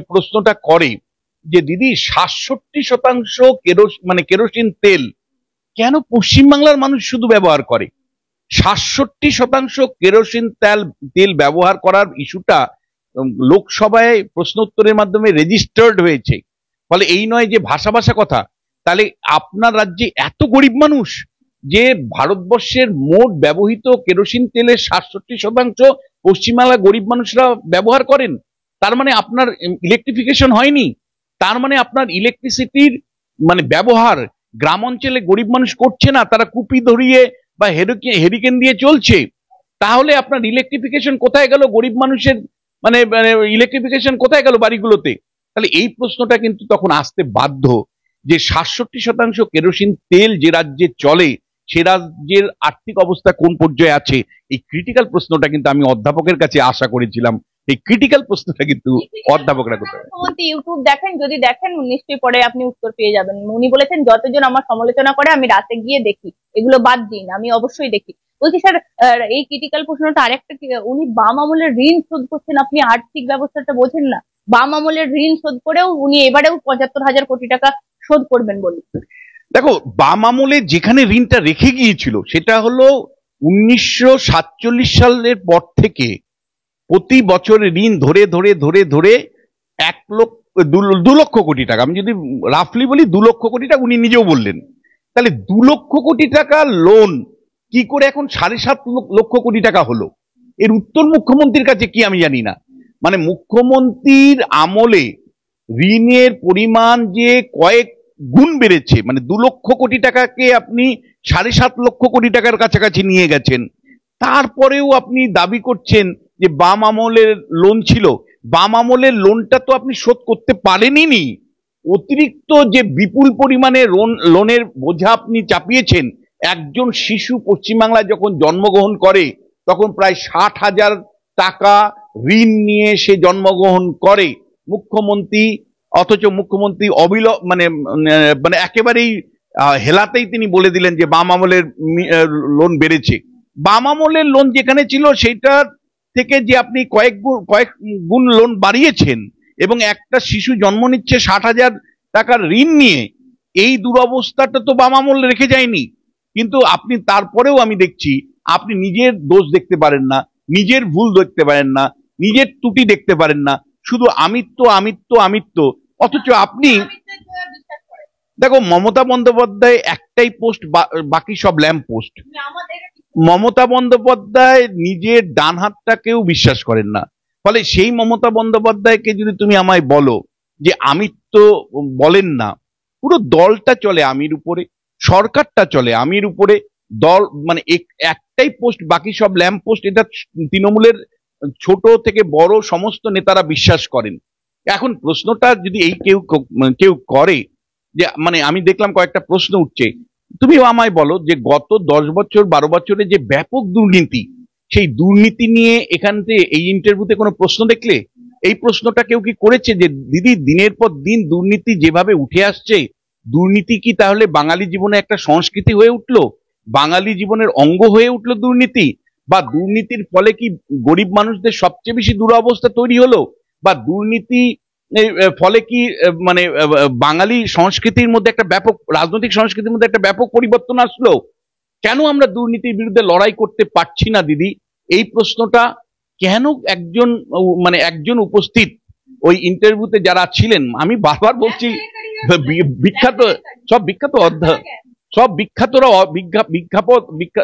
প্রশ্নটা করে যে দিদি 67% মানে কেরোসিন তেল কেন পশ্চিমবাংলার মানুষ শুধু ব্যবহার করে, 67% কেরোসিন তেল ব্যবহার করার ইস্যুটা লোকসভায় প্রশ্ন উত্তরের মাধ্যমে রেজিস্টার্ড হয়েছে, ফলে এই নয় যে ভাষা ভাষা কথা। তাহলে আপনার রাজ্যে এত গরিব মানুষ যে ভারতবর্ষের মোট ব্যবহৃত কেরোসিন তেলের 67% পশ্চিমবাংলার গরিব মানুষরা ব্যবহার করেন, তার মানে আপনার ইলেকট্রিফিকেশন হয়নি, তার মানে আপনার ইলেকট্রিসিটির মানে ব্যবহার গ্রাম অঞ্চলে গরিব মানুষ করছে না, তারা কুপি ধরিয়ে বা হেরিকেন দিয়ে চলছে। তাহলে আপনার ইলেকট্রিফিকেশন কোথায় গেল, গরিব মানুষের মানে ইলেকট্রিফিকেশন কোথায় গেল বাড়িগুলোতে? তাহলে এই প্রশ্নটা কিন্তু তখন আসতে বাধ্য যে 67% কেরোসিন তেল যে রাজ্যে চলে সে রাজ্যের আর্থিক অবস্থা কোন পর্যায়ে আছে। এই ক্রিটিক্যাল প্রশ্নটা কিন্তু আমি অধ্যাপকের কাছে আশা করেছিলাম, এই ক্রিটিক্যাল প্রশ্নটা কিন্তু অধ্যাপকরা করতে পারে। ইউটিউব দেখেন, যদি দেখেন নিশ্চয়ই পরে আপনি উত্তর পেয়ে যাবেন। উনি বলেছেন যতজন আমার সমালোচনা করে আমি রাতে গিয়ে দেখি, এগুলো বাদ দিন, আমি অবশ্যই দেখি। বলছি স্যার, এই ক্রিটিক্যাল প্রশ্নটা আরেকটা, উনি বাম আমলের ঋণ শোধ করছেন, আপনি আর্থিক ব্যবস্থাটা বোঝেন না? বাম আমলের ঋণ শোধ করেও উনি এবারেও 75,000 কোটি টাকা শোধ করবেন বলে। দেখো, বাম আমলে যেখানে ঋণটা রেখে গিয়েছিল সেটা হলো 1947 সালের পর থেকে প্রতি বছর ঋণ ধরে ধরে ধরে ধরে 2 লক্ষ কোটি টাকা, আমি যদি রাফলি বলি 2 লক্ষ কোটি টাকা, উনি নিজেও বললেন। তাহলে 2 লক্ষ কোটি টাকা লোন কি করে এখন 7.5 লক্ষ কোটি টাকা হলো? এর উত্তর মুখ্যমন্ত্রীর কাছে কি আমি জানি না। মানে মুখ্যমন্ত্রীর আমলে ঋণের পরিমাণ যে কয়েক গুণ বেড়েছে, মানে 2 লক্ষ কোটি টাকাকে আপনি 7.5 লক্ষ কোটি টাকার কাছাকাছি নিয়ে গেছেন। তারপরেও আপনি দাবি করছেন যে বাম আমলের লোন ছিল। বাম আমলের লোনটা তো আপনি শোধ করতে পারেনই। অতিরিক্ত যে বিপুল পরিমাণে লোনের বোঝা আপনি চাপিয়েছেন। একজন শিশু পশ্চিমবাংলায় যখন জন্মগ্রহণ করে তখন প্রায় 60,000 টাকা ঋণ নিয়ে সে জন্মগ্রহণ করে মুখ্যমন্ত্রী, অথচ মুখ্যমন্ত্রী মানে মানে একেবারেই হেলাতেই তিনি বলে দিলেন যে বাম আমলের লোন বেড়েছে। বাম আমলের লোন যেখানে ছিল সেটা থেকে যে আপনি কয়েক গুণ লোন বাড়িয়েছেন এবং একটা শিশু জন্ম নিচ্ছে 60,000 টাকার ঋণ নিয়ে, এই দুরবস্থাটা তো বাম আমল রেখে যায়নি। কিন্তু আপনি তারপরেও আমি দেখছি আপনি নিজের দোষ দেখতে পারেন না, নিজের ভুল দেখতে পারেন না, নিজের ত্রুটি দেখতে পারেন না, শুধু আমিত্ব আমিত্ব আমিত্ব। অথচ আপনি দেখো, মমতা বন্দ্যোপাধ্যায় একটাই পোস্ট, বাকি সব ল্যাম্প পোস্ট। মমতা বন্দ্যোপাধ্যায় নিজের ডান হাতটাকেও বিশ্বাস করেন না। ফলে সেই মমতা বন্দ্যোপাধ্যায়কে যদি তুমি আমায় বলো যে আমিত্ব বলেন না, পুরো দলটা চলে আমির উপরে, সরকারটা চলে আমির উপরে, দল মানে একটাই পোস্ট বাকি সব ল্যাম্প পোস্ট, এটা তৃণমূলের ছোট থেকে বড় সমস্ত নেতারা বিশ্বাস করেন। এখন প্রশ্নটা যদি এই কেউ করে যে, মানে আমি দেখলাম কয়েকটা প্রশ্ন উঠছে, তুমি আমায় বলো যে গত 10 বছর 12 বছরে যে ব্যাপক দুর্নীতি, সেই দুর্নীতি নিয়ে এখান থেকে এই ইন্টারভিউতে কোনো প্রশ্ন দেখলে? এই প্রশ্নটা কেউ কি করেছে যে দিদি দিনের পর দিন দুর্নীতি যেভাবে উঠে আসছে, দুর্নীতি কি তাহলে বাঙালি জীবনে একটা সংস্কৃতি হয়ে উঠলো, বাঙালি জীবনের অঙ্গ হয়ে উঠলো দুর্নীতি? বা দুর্নীতির ফলে কি গরিব মানুষদের সবচেয়ে বেশি দুরবস্থা তৈরি হলো? বা দুর্নীতি ফলে কি মানে বাঙালি সংস্কৃতির মধ্যে একটা ব্যাপক, রাজনৈতিক সংস্কৃতির মধ্যে একটা ব্যাপক পরিবর্তন আসলো? কেন আমরা দুর্নীতির বিরুদ্ধে লড়াই করতে পারছি না দিদি? এই প্রশ্নটা কেন একজন উপস্থিত ওই ইন্টারভিউতে যারা ছিলেন, আমি বারবার বলছি, বিখ্যাত সব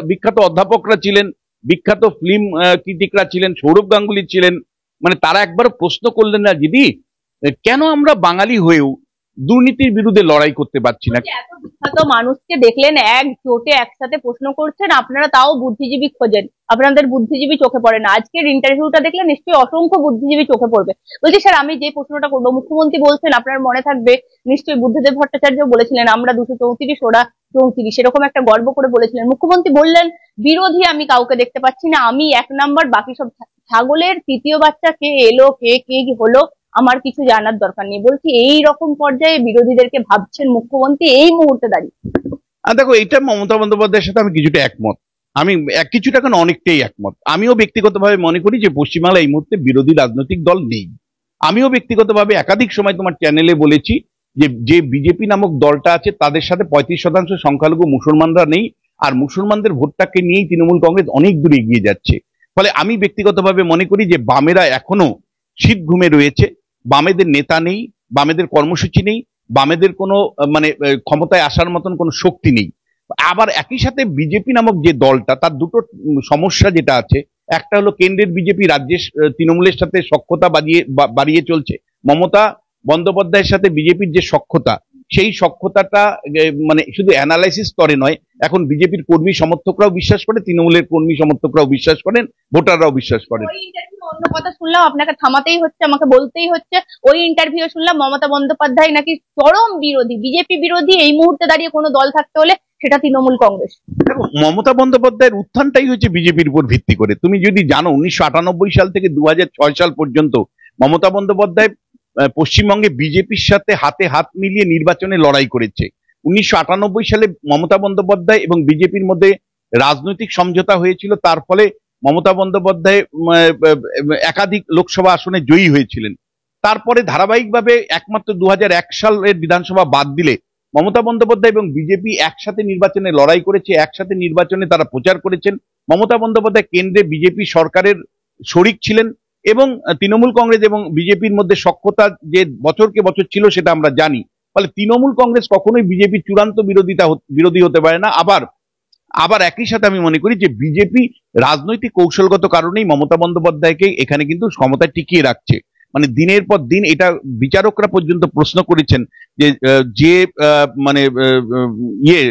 বিখ্যাত অধ্যাপকরা ছিলেন, বিখ্যাত ফিল্ম ক্রিটিকরা ছিলেন, সৌরভ গাঙ্গুলি ছিলেন, মানে তারা একবার প্রশ্ন করলেন না দিদি কেন আমরা বাঙালি হয়েও দুর্নীতির বিরুদ্ধে লড়াই করতে পারছি না? এত বিখ্যাত মানুষকে দেখলেন একজোটে একসাথে প্রশ্ন করছেন, আপনারা তাও বুদ্ধিজীবী খোঁজেন, আপনাদের বুদ্ধিজীবী চোখে পড়ে না। আজকের ইন্টারভিউটা দেখলে নিশ্চয়ই অসংখ্য বুদ্ধিজীবী চোখে পড়বে। বলছি স্যার, আমি যে প্রশ্নটা করবো, মুখ্যমন্ত্রী বলছেন, আপনার মনে থাকবে নিশ্চয়ই বুদ্ধদেব ভট্টাচার্য বলেছিলেন আমরা 234, ওরা 34, এরকম একটা গর্ব করে বলেছিলেন। মুখ্যমন্ত্রী বললেন বিরোধী আমি কাউকে দেখতে পাচ্ছি না, আমি 1 নাম্বার, বাকি সব ছাগলের 3য় বাচ্চা, কে এলো কে হলো আমার কিছু জানার দরকার নেই। বলছি এই রকম পর্যায়ে বিরোধীদেরকে ভাবছেন মুখ্যমন্ত্রী এই মুহূর্তে দাঁড়িয়ে? দেখো, এটা মমতা বন্দ্যোপাধ্যায়ের সাথে আমি কিছুটা একমত, আমি কিছুটা কেন অনেকটাই একমত। আমিও ব্যক্তিগতভাবে মনে করি যে পশ্চিমবাংলায় এই মুহূর্তে বিরোধী রাজনৈতিক দল নেই। আমিও ব্যক্তিগতভাবে একাধিক সময় তোমার চ্যানেলে বলেছি যে বিজেপি নামক দলটা আছে তাদের সাথে 35% সংখ্যালঘু মুসলমানরা নেই, আর মুসলমানদের ভোটটাকে নিয়েই তৃণমূল কংগ্রেস অনেক দূরে এগিয়ে যাচ্ছে। ফলে আমি ব্যক্তিগতভাবে মনে করি যে বামেরা এখনো শীত ঘুমে রয়েছে, বামেদের নেতা নেই, বামেদের কর্মসূচি নেই, বামেদের কোনো মানে ক্ষমতায় আসার মতন কোনো শক্তি নেই। আবার একই সাথে বিজেপি নামক যে দলটা, তার দুটো সমস্যা যেটা আছে, একটা হলো কেন্দ্রের বিজেপি রাজ্যের তৃণমূলের সাথে সখ্যতা বাড়িয়ে চলছে। মমতা বন্দ্যোপাধ্যায়ের সাথে বিজেপির যে সখ্যতা, সেই সখ্যতাটা মানে শুধু অ্যানালাইসিস স্তরে নয়, এখন বিজেপির কর্মী সমর্থকরাও বিশ্বাস করে, তৃণমূলের কর্মী সমর্থকরাও বিশ্বাস করেন, ভোটাররাও বিশ্বাস করেন। অন্য কথা শুনলাম, আপনাকে থামাতেই হচ্ছে, আমাকে বলতেই হচ্ছে, ওই ইন্টারভিউ শুনলাম মমতা বন্দ্যোপাধ্যায় নাকি চরম বিরোধী, বিজেপি বিরোধী এই মুহূর্তে দাঁড়িয়ে কোনো দল থাকতে হলে সেটা তৃণমূল কংগ্রেস। দেখো, মমতা বন্দ্যোপাধ্যায়ের উত্থানটাই হচ্ছে বিজেপির উপর ভিত্তি করে। তুমি যদি জানো 1998 সাল থেকে 2006 সাল পর্যন্ত মমতা বন্দ্যোপাধ্যায় পশ্চিমবঙ্গে বিজেপির সাথে হাতে হাত মিলিয়ে নির্বাচনে লড়াই করেছে। 1998 সালে মমতা বন্দ্যোপাধ্যায় এবং বিজেপির মধ্যে রাজনৈতিক সমঝোতা হয়েছিল, তার ফলে মমতা বন্দ্যোপাধ্যায় একাধিক লোকসভা আসনে জয়ী হয়েছিলেন। তারপরে ধারাবাহিকভাবে একমাত্র 2001 সালের বিধানসভা বাদ দিলে মমতা বন্দ্যোপাধ্যায় এবং বিজেপি একসাথে নির্বাচনে লড়াই করেছে, একসাথে নির্বাচনে তারা প্রচার করেছেন। মমতা বন্দ্যোপাধ্যায় কেন্দ্রে বিজেপি সরকারের শরিক ছিলেন এবং তৃণমূল কংগ্রেস এবং বিজেপির মধ্যে সখ্যতা যে বছরকে বছর ছিল সেটা আমরা জানি। ফলে তৃণমূল কংগ্রেস কখনোই বিজেপির চূড়ান্ত বিরোধী হতে পারে না। আবার একই সাথে আমি মনে করি যে বিজেপি রাজনৈতিক কৌশলগত কারণেই মমতা বন্দ্যোপাধ্যায়কে এখানে কিন্তু ক্ষমতায় টিকিয়ে রাখছে। মানে দিনের পর দিন এটা বিচারকরা পর্যন্ত প্রশ্ন করেছেন যে মানে ইয়ে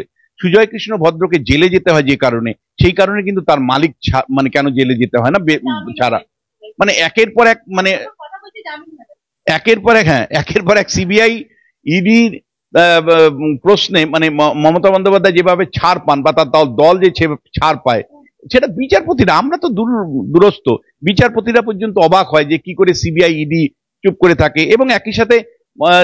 সুজয় কৃষ্ণ ভদ্রকে জেলে যেতে হয় যে কারণে, সেই কারণে কিন্তু তার মালিক মানে কেন জেলে যেতে হয় না ছাড়া, মানে একের পর এক, মানে একের পর এক সিবিআই ইডির প্রশ্নে মানে মমতা বন্দ্যোপাধ্যায় যেভাবে ছাড় পান বা তার দল যে ছাড় পায়, সেটা বিচারপতিরা, আমরা তো দূরস্থ, বিচারপতিরা পর্যন্ত অবাক হয় যে কি করে সিবিআই ইডি চুপ করে থাকে। এবং একই সাথে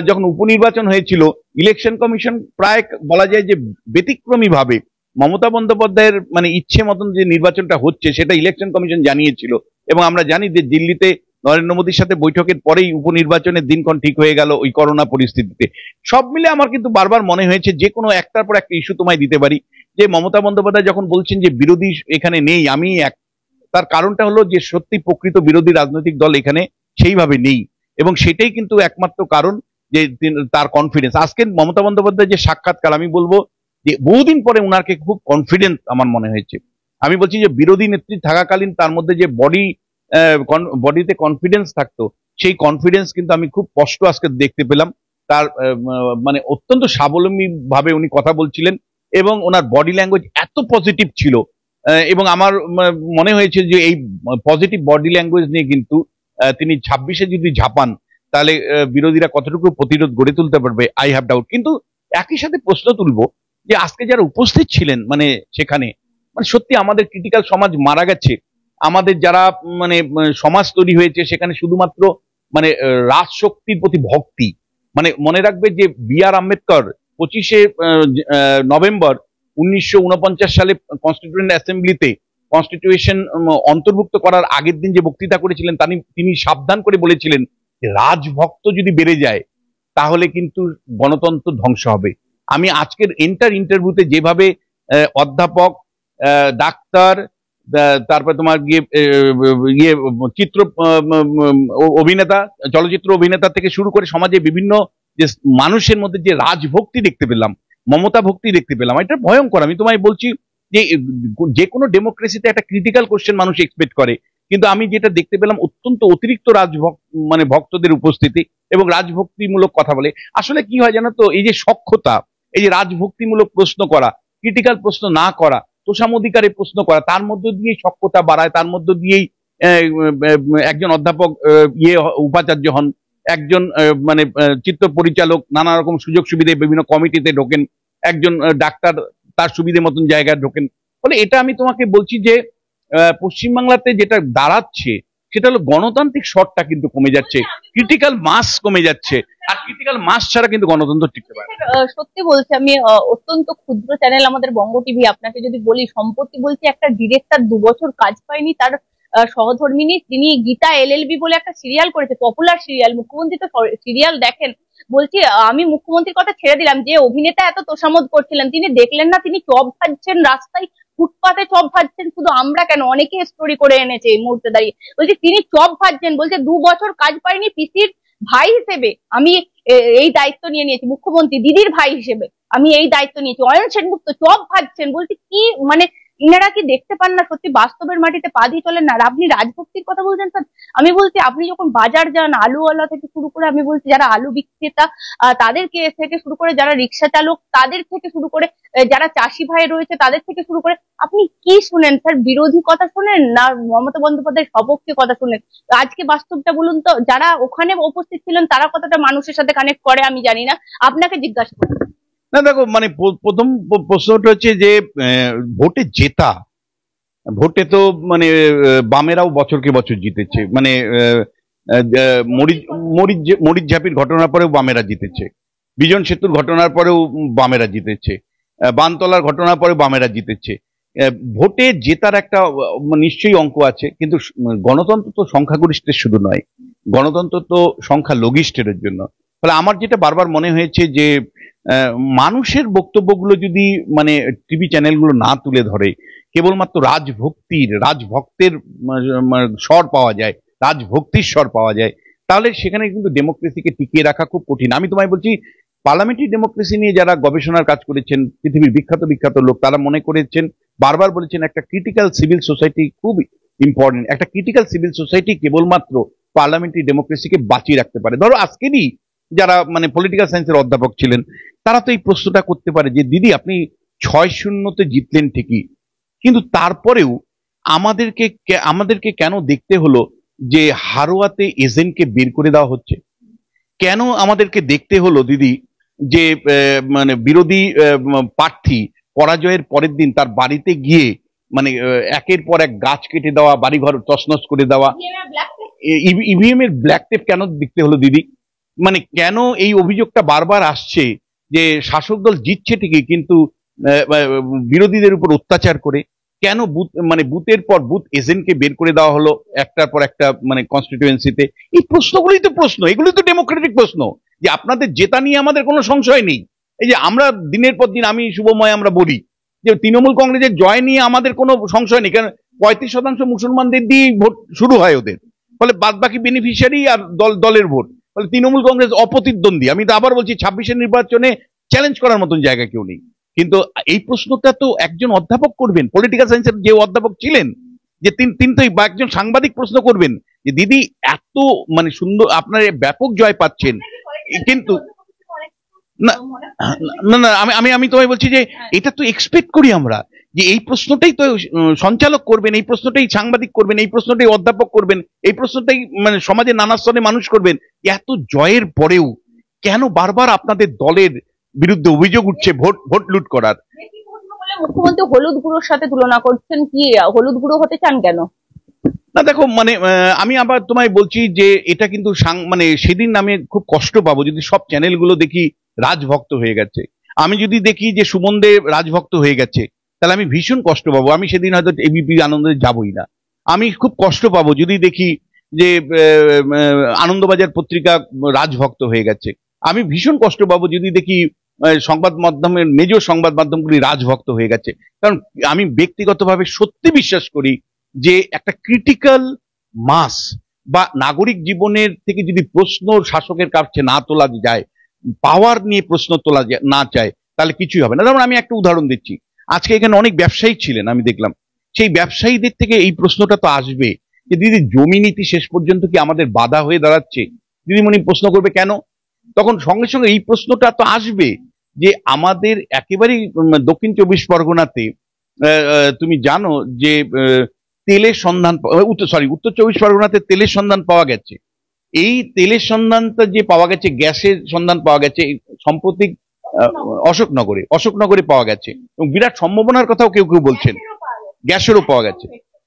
যখন উপনির্বাচন হয়েছিল, ইলেকশন কমিশন প্রায় বলা যায় যে ব্যতিক্রমী ভাবে মমতা বন্দ্যোপাধ্যায়ের মানে ইচ্ছে মতন যে নির্বাচনটা হচ্ছে সেটা ইলেকশন কমিশন জানিয়েছিল। এবং আমরা জানি যে দিল্লিতে নরেন্দ্র মোদীর সাথে বৈঠকের পরেই উপনির্বাচনের দিনক্ষণ ঠিক হয়ে গেল ওই করোনা পরিস্থিতিতে। সব মিলে আমার কিন্তু বারবার মনে হয়েছে যে কোনো একটার পর একটা ইস্যু তোমায় দিতে পারি, যে মমতা বন্দ্যোপাধ্যায় যখন বলছেন যে বিরোধী এখানে নেই, আমি তার কারণটা হলো যে সত্যি প্রকৃত বিরোধী রাজনৈতিক দল এখানে সেইভাবে নেই, এবং সেটাই কিন্তু একমাত্র কারণ যে তার কনফিডেন্স। আজকে মমতা বন্দ্যোপাধ্যায় যে সাক্ষাৎকার, আমি বলবো যে বহুদিন পরে উনাকে খুব কনফিডেন্স আমার মনে হয়েছে। আমি বলছি যে বিরোধী নেত্রী থাকাকালীন তার মধ্যে যে বডিতে কনফিডেন্স থাকতো, সেই কনফিডেন্স কিন্তু আমি খুব কষ্ট আজকে দেখতে পেলাম। তার মানে অত্যন্ত স্বাবলম্বী ভাবে উনি কথা বলছিলেন এবং ওনার বডি ল্যাঙ্গুয়েজ এত পজিটিভ ছিল, এবং আমার মনে হয়েছে যে এই পজিটিভ বডি ল্যাঙ্গুয়েজ নিয়ে কিন্তু তিনি 26-এ যদি ঝাঁপান তাহলে বিরোধীরা কতটুকু প্রতিরোধ গড়ে তুলতে পারবে আই হ্যাভ ডাউট। কিন্তু একই সাথে প্রশ্ন তুলবো যে আজকে যারা উপস্থিত ছিলেন মানে সেখানে, মানে সত্যি আমাদের ক্রিটিক্যাল সমাজ মারা গেছে, আমাদের যারা মানে সমাজ তৈরি হয়েছে সেখানে শুধুমাত্র মানে রাজশক্তির প্রতি ভক্তি। মানে মনে রাখবে যে বি আর আম্বেদকর 25শে নভেম্বর 1949 সালে কনস্টিটিউয়েন্ট অ্যাসেম্বলিতে কনস্টিটিউশন অন্তর্ভুক্ত করার আগের দিন যে বক্তৃতা করেছিলেন তিনি সাবধান করে বলেছিলেন যে রাজভক্ত যদি বেড়ে যায় তাহলে কিন্তু গণতন্ত্র ধ্বংস হবে। আমি আজকের ইন্টারভিউতে যেভাবে অধ্যাপক, ডাক্তার, তারপর তোমার ইয়ে চিত্র অভিনেতা, চলচ্চিত্র অভিনেতা থেকে শুরু করে সমাজে বিভিন্ন যে মানুষের মধ্যে যে রাজভক্তি দেখতে পেলাম, মমতা ভক্তি দেখতে পেলাম, এটা ভয়ঙ্কর। আমি তোমায় বলছি যে কোনো ডেমোক্রেসিতে একটা ক্রিটিক্যাল কোশ্চেন মানুষ এক্সপেক্ট করে, কিন্তু আমি যেটা দেখতে পেলাম অত্যন্ত অতিরিক্ত মানে ভক্তদের উপস্থিতি এবং রাজভক্তিমূলক কথা বলে। আসলে কি হয় জানো তো, এই যে সখ্যতা, এই যে রাজভক্তিমূলক প্রশ্ন করা, ক্রিটিক্যাল প্রশ্ন না করা, তোষামধিকারে প্রশ্ন করা, তার মধ্য দিয়েই সখ্যতা বাড়ায়, তার মধ্য দিয়েই একজন অধ্যাপক উপাচার্য হন, একজন মানে চিত্র পরিচালক নানা রকম সুযোগ সুবিধে বিভিন্ন কমিটিতে ঢোকেন, একজন ডাক্তার তার সুবিধে মতন জায়গায় ঢোকেন। ফলে এটা আমি তোমাকে বলছি যে পশ্চিমবাংলাতে যেটা দাঁড়াচ্ছে সেটা হলো গণতান্ত্রিক স্তরটা কিন্তু কমে যাচ্ছে, ক্রিটিক্যাল মাস কমে যাচ্ছে, আর ক্রিটিক্যাল মাস ছাড়া কিন্তু গণতন্ত্র টিকতে পারে না। সত্যি বলছি, আমি অত্যন্ত ক্ষুদ্র চ্যানেল আমাদের বঙ্গ টিভি, আপনাকে যদি বলি সম্প্রতি বলছি একটা ডিরেক্টর 2 বছর কাজ পায়নি, তার সহধর্মিনী তিনি গীতা এলএলবি বলে একটা সিরিয়াল করেছে, পপুলার সিরিয়াল, মুখ্যমন্ত্রী তো সিরিয়াল দেখেন, বলছি আমি মুখ্যমন্ত্রীর কথা ছেড়ে দিলাম, যে অভিনেতা এত তোষামোদ করছিলেন তিনি দেখলেন না তিনি চপ ভাজছেন রাস্তায়, ফুটপাতে চপ ভাজছেন, শুধু আমরা কেন অনেকে স্টোরি করে এনেছে এই মুহূর্তে দাঁড়িয়ে, বলছি তিনি চপ ভাজছেন, বলছে 2 বছর কাজ পায়নি, পিসির ভাই হিসেবে আমি এই দায়িত্ব নিয়ে নিয়েছি, মুখ্যমন্ত্রী দিদির ভাই হিসেবে আমি এই দায়িত্ব নিয়েছি, অয়ন সেনগুপ্ত চপ ভাজছেন, বলছি কি মানে ইনারা কি দেখতে পান না সত্যি বাস্তবের মাটিতে পা দিয়ে চলেন না? আর আপনি রাজভক্তির কথা বলছেন স্যার, আমি বলছি আপনি যখন বাজার যান, আলুওয়ালা থেকে শুরু করে, আমি বলছি যারা আলু বিক্রেতা তাদেরকে থেকে শুরু করে, যারা রিক্সা চালক তাদের থেকে শুরু করে, যারা চাষি ভাই রয়েছে তাদের থেকে শুরু করে, আপনি কি শুনেন স্যার? বিরোধী কথা শুনেন না মমতা বন্দ্যোপাধ্যায়ের সপক্ষে কথা শুনেন? আজকে বাস্তবটা বলুন তো, যারা ওখানে উপস্থিত ছিলেন তারা কতটা মানুষের সাথে কানেক্ট করে আমি জানি না, আপনাকে জিজ্ঞাসা করি। না দেখো, মানে প্রথম প্রশ্নটা হচ্ছে যে ভোটে জেতা, ভোটে তো মানে বামেরাও বছরকে বছর জিতেছে, মানে মরিচ ঝাঁপির ঘটনার পরেও বামেরা জিতেছে, বিজন সেতুর ঘটনার পরেও বামেরা জিতেছে, বানতলার ঘটনার পরেও বামেরা জিতেছে। ভোটে জেতার একটা নিশ্চয়ই অঙ্ক আছে, কিন্তু গণতন্ত্র তো সংখ্যাগরিষ্ঠের শুধু নয়, গণতন্ত্র তো সংখ্যা লঘিষ্ঠের জন্য। ফলে আমার যেটা বারবার মনে হয়েছে যে মানুষের বক্তব্যগুলো যদি মানে টিভি চ্যানেলগুলো না তুলে ধরে, কেবলমাত্র রাজভক্তের স্বর পাওয়া যায়, রাজভক্তির স্বর পাওয়া যায়, তাহলে সেখানে কিন্তু ডেমোক্রেসিকে টিকিয়ে রাখা খুব কঠিন। আমি তোমায় বলছি, পার্লামেন্টারি ডেমোক্রেসি নিয়ে যারা গবেষণার কাজ করেছেন, পৃথিবীর বিখ্যাত লোক, তারা মনে করেছেন, বারবার বলেছেন একটা ক্রিটিক্যাল সিভিল সোসাইটি খুব ইম্পর্টেন্ট। একটা ক্রিটিক্যাল সিভিল সোসাইটি কেবলমাত্র পার্লামেন্টারি ডেমোক্রেসিকে বাঁচিয়ে রাখতে পারে? ধরো আজকেরই যারা মানে পলিটিক্যাল সায়েন্সের অধ্যাপক ছিলেন তারা তো এই প্রশ্নটা করতে পারে যে দিদি আপনি 6-0 জিতলেন ঠিকই, কিন্তু তারপরেও আমাদেরকে কেন দেখতে হলো যে হারোয়াতে এজেন্টকে বের করে দেওয়া হচ্ছে? কেন আমাদেরকে দেখতে হলো দিদি যে মানে বিরোধী প্রার্থী পরাজয়ের পরের দিন তার বাড়িতে গিয়ে মানে একের পর এক গাছ কেটে দেওয়া, বাড়িঘর তছনছ করে দেওয়া? ইভিএম এর ব্ল্যাক টেপ কেন দেখতে হলো দিদি? মানে কেন এই অভিযোগটা বারবার আসছে যে শাসক দল জিতছে ঠিকই কিন্তু বিরোধীদের উপর অত্যাচার করে? কেন বুথ মানে বুথের পর বুথ এজেন্টকে বের করে দেওয়া হলো একটার পর একটা মানে কনস্টিটিউয়েন্সিতে? এই প্রশ্নগুলোই তো প্রশ্ন, এগুলোই তো ডেমোক্রেটিক প্রশ্ন, যে আপনাদের জেতা নিয়ে আমাদের কোনো সংশয় নেই। এই যে আমরা দিনের পর দিন, আমি শুভময় আমরা বলি যে তৃণমূল কংগ্রেসের জয় নিয়ে আমাদের কোনো সংশয় নেই, কারণ 35% মুসলমানদের দিয়ে ভোট শুরু হয় ওদের, ফলে বাদ বাকি বেনিফিশিয়ারি আর দলের ভোট, ফলে তৃণমূল কংগ্রেস অপ্রতিদ্বন্দ্বী। আমি তো আবার বলছি 26-এর নির্বাচনে চ্যালেঞ্জ করার মতন জায়গা কেউ নেই। কিন্তু এই প্রশ্নটা তো একজন অধ্যাপক করবেন, পলিটিক্যাল সায়েন্সের যে অধ্যাপক ছিলেন, যে তিনি তো বা একজন সাংবাদিক প্রশ্ন করবেন যে দিদি এত মানে সুন্দর আপনার ব্যাপক জয় পাচ্ছেন, কিন্তু না না না আমি আমি আমি তোমায় বলছি যে এটা তো এক্সপেক্ট করি আমরা, যে এই প্রশ্নটাই তো সঞ্চালক করবেন, এই প্রশ্নটাই সাংবাদিক করবেন, এই প্রশ্নটাই অধ্যাপক করবেন, এই প্রশ্নটাই মানে সমাজের নানা স্তরে মানুষ করবেন। এত জয়ের পরেও কেন বারবার আপনাদের দলের বিরুদ্ধে অভিযোগ উঠছে ভোট লুট করার? মুখ্যমন্ত্রী হলুদ গুঁড়োর সাথে তুলনা করছেন, কি হলুদ গুঁড়ো হতে চান কেন? না দেখো মানে আমি আবার তোমায় বলছি যে এটা কিন্তু মানে সেদিন আমি খুব কষ্ট পাবো যদি সব চ্যানেলগুলো দেখি রাজভক্ত হয়ে গেছে। আমি যদি দেখি যে সুমন দেব রাজভক্ত হয়ে গেছে তাহলে আমি ভীষণ কষ্ট পাবো, আমি সেদিন হয়তো এবিপি আনন্দে যাবই না। আমি খুব কষ্ট পাবো যদি দেখি যে আনন্দবাজার পত্রিকা রাজভক্ত হয়ে গেছে। আমি ভীষণ কষ্ট পাবো যদি দেখি সংবাদ মাধ্যমের মেজর সংবাদ মাধ্যমগুলি রাজভক্ত হয়ে গেছে। কারণ আমি ব্যক্তিগতভাবে সত্যি বিশ্বাস করি যে একটা ক্রিটিক্যাল মাস বা নাগরিক জীবনের থেকে যদি প্রশ্ন শাসকের কাছে না তোলা যায়, পাওয়ার নিয়ে প্রশ্ন তোলা না চায়, তাহলে কিছুই হবে না। যেমন আমি একটা উদাহরণ দিচ্ছি, আজকে এখানে অনেক ব্যবসায়ী ছিলেন, আমি দেখলাম সেই ব্যবসায়ীদের থেকে এই প্রশ্নটা তো আসবে যে দিদি জমি নীতি শেষ পর্যন্ত কি আমাদের বাধা হয়ে দাঁড়াচ্ছে? দিদিমণি প্রশ্ন করবে কেন? তখন সঙ্গে সঙ্গে এই প্রশ্নটা তো আসবে যে আমাদের একেবারেই দক্ষিণ 24 পরগনাতে তুমি জানো যে তেলের সন্ধান, উত্তর 24 পরগনাতে তেলের সন্ধান পাওয়া গেছে। এই তেলের সন্ধানটা যে পাওয়া গেছে, গ্যাসের সন্ধান পাওয়া গেছে সম্প্রতি অশোকনগরে পাওয়া গেছে, এবং বিরাট সম্ভাবনার কথাও কেউ কেউ বলছেন গ্যাসেরও পাওয়া গেছে।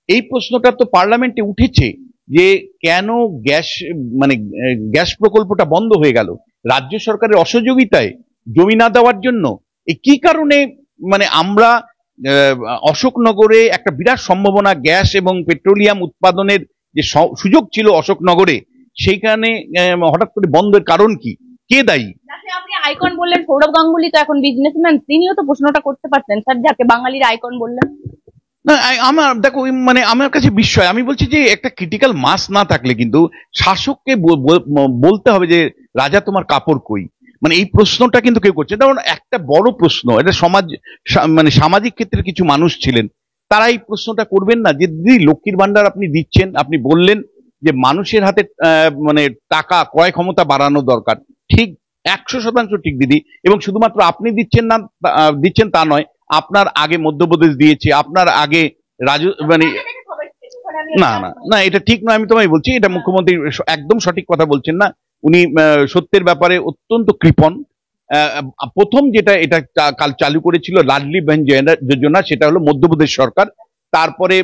এই প্রশ্নটা তো পার্লামেন্টে উঠেছে যে কেন গ্যাস প্রকল্পটা বন্ধ হয়ে গেল রাজ্য সরকারের অসহযোগিতায়, জমি না দেওয়ার জন্য। এই কি কারণে মানে আমরা অশোকনগরে একটা বিরাট সম্ভাবনা গ্যাস এবং পেট্রোলিয়াম উৎপাদনের যে সুযোগ ছিল অশোকনগরে, সেইখানে হঠাৎ করে বন্ধের কারণ কি? কে দায়ী? আপনি আইকন বললেন, সৌরভ গাঙ্গুলি তো এখন বিজনেসম্যান, তিনিও তো প্রশ্নটা করতে পারতেন স্যার, যাকে বাঙালির আইকন বললেন। না আমার দেখো মানে আমার কাছে বিস্ময়, আমি বলছি যে একটা ক্রিটিক্যাল মাস না থাকলে কিন্তু শাসককে বলতে হবে যে রাজা তোমার কাপড় কই, মানে এই প্রশ্নটা কিন্তু কেউ করছে। যেমন একটা বড় প্রশ্ন, এটা সমাজ মানে সামাজিক ক্ষেত্রে কিছু মানুষ ছিলেন তারা এই প্রশ্নটা করবেন না যে দিদি লক্ষ্মীর ভান্ডার আপনি দিচ্ছেন, আপনি বললেন যে মানুষের হাতে মানে টাকা ক্রয় ক্ষমতা বাড়ানো দরকার, ঠিক 100% ঠিক দিদি, এবং শুধুমাত্র আপনি দিচ্ছেন তা নয়, আপনার আগে মধ্যপ্রদেশ দিয়েছে, আপনার আগে মানে না না না এটা ঠিক নয়। আমি তোমায় বলছি এটা মুখ্যমন্ত্রী একদম সঠিক কথা বলছেন না, উনি সত্যের ব্যাপারে অত্যন্ত কৃপণ। প্রথম যেটা এটা কাল চালু করেছিল লাডলি বেন যোজনা, সেটা হলো মধ্যপ্রদেশ সরকার, তারপরে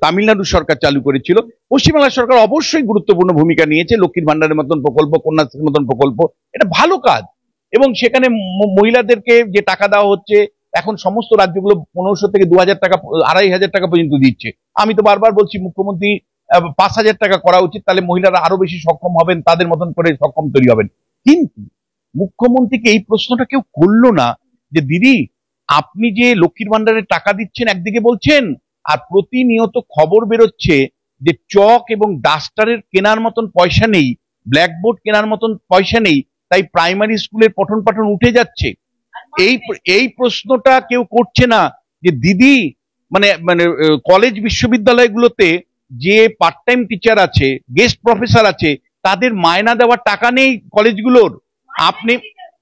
তামিলনাড়ু সরকার চালু করেছিল, পশ্চিমবাংলার সরকার অবশ্যই গুরুত্বপূর্ণ ভূমিকা নিয়েছে, লক্ষ্মীর ভান্ডারের মতন প্রকল্প, কন্যাশ্রীর মতন প্রকল্প, এটা ভালো কাজ। এবং সেখানে মহিলাদেরকে যে টাকা দেওয়া হচ্ছে, এখন সমস্ত রাজ্যগুলো 1500 থেকে 2000 টাকা, 2500 টাকা পর্যন্ত দিচ্ছে। আমি তো বারবার বলছি মুখ্যমন্ত্রী 5000 টাকা করা উচিত, তাহলে মহিলারা আরো বেশি সক্ষম হবেন, তাদের মতন করে সক্ষম তৈরি হবেন। কিন্তু মুখ্যমন্ত্রীকে এই প্রশ্নটা কেউ করলো না যে দিদি আপনি যে লক্ষ্মীর ভান্ডারের টাকা দিচ্ছেন একদিকে বলছেন, আর প্রতিনিয়ত খবর বেরোচ্ছে যে চক এবং ডাস্টারের কেনার মতন পয়সা নেই, ব্ল্যাকবোর্ড কেনার মতন পয়সা নেই, তাই প্রাইমারি স্কুলের পঠন পাঠন উঠে যাচ্ছে। এই প্রশ্নটা কেউ করছে না যে দিদি মানে মানে কলেজ বিশ্ববিদ্যালয়গুলোতে যে পার্ট টাইম টিচার আছে, গেস্ট প্রফেসর আছে, তাদের মায়না দেওয়ার টাকা নেই কলেজগুলোর। আপনি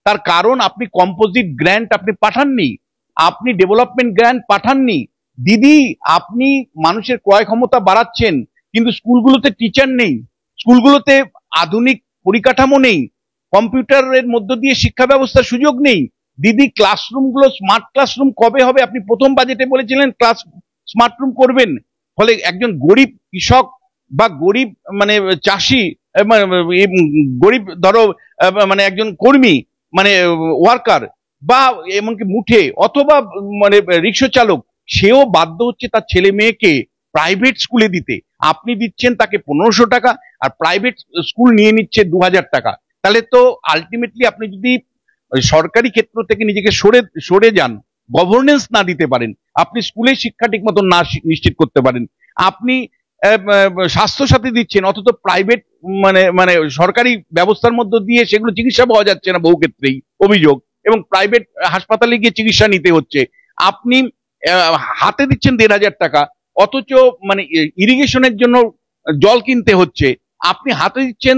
তার কারণ আপনি কম্পোজিট গ্র্যান্ট আপনি পাঠাননি, আপনি ডেভেলপমেন্ট গ্র্যান্ট পাঠাননি। দিদি, আপনি মানুষের ক্রয় ক্ষমতা বাড়াচ্ছেন, কিন্তু স্কুলগুলোতে টিচার নেই, স্কুলগুলোতে আধুনিক পরিকাঠামো নেই, কম্পিউটারের মধ্য দিয়ে শিক্ষা ব্যবস্থার সুযোগ নেই। দিদি, ক্লাসরুমগুলো স্মার্ট ক্লাসরুম কবে হবে? আপনি প্রথম বাজেটে বলেছিলেন ক্লাস স্মার্ট রুম করবেন। ফলে একজন গরিব কৃষক বা গরিব মানে চাষি, গরিব ধরো মানে একজন কর্মী মানে ওয়ার্কার, বা এমনকি মুঠে অথবা মানে রিক্সা চালক, সেও বাধ্য হচ্ছে তার ছেলে মেয়েকে প্রাইভেট স্কুলে দিতে। আপনি দিচ্ছেন তাকে 1500 টাকা, আর প্রাইভেট স্কুল নিয়ে নিচ্ছে 2000 টাকা। তাহলে তো আলটিমেটলি আপনি যদি সরকারি ক্ষেত্র থেকে নিজেকে সরে সরে যান, গভর্নেন্স না দিতে পারেন, আপনি স্কুলে শিক্ষা ঠিক মতো না নিশ্চিত করতে পারেন, আপনি স্বাস্থ্য সাথী দিচ্ছেন অথচ প্রাইভেট মানে মানে সরকারি ব্যবস্থার মধ্য দিয়ে সেগুলো চিকিৎসা পাওয়া যাচ্ছে না বহু ক্ষেত্রেই অভিযোগ, এবং প্রাইভেট হাসপাতালে গিয়ে চিকিৎসা নিতে হচ্ছে। আপনি হাতে দিচ্ছেন 1500 টাকা, অথচ মানে ইরিগেশনের জন্য জল কিনতে হচ্ছে। আপনি হাতে দিচ্ছেন,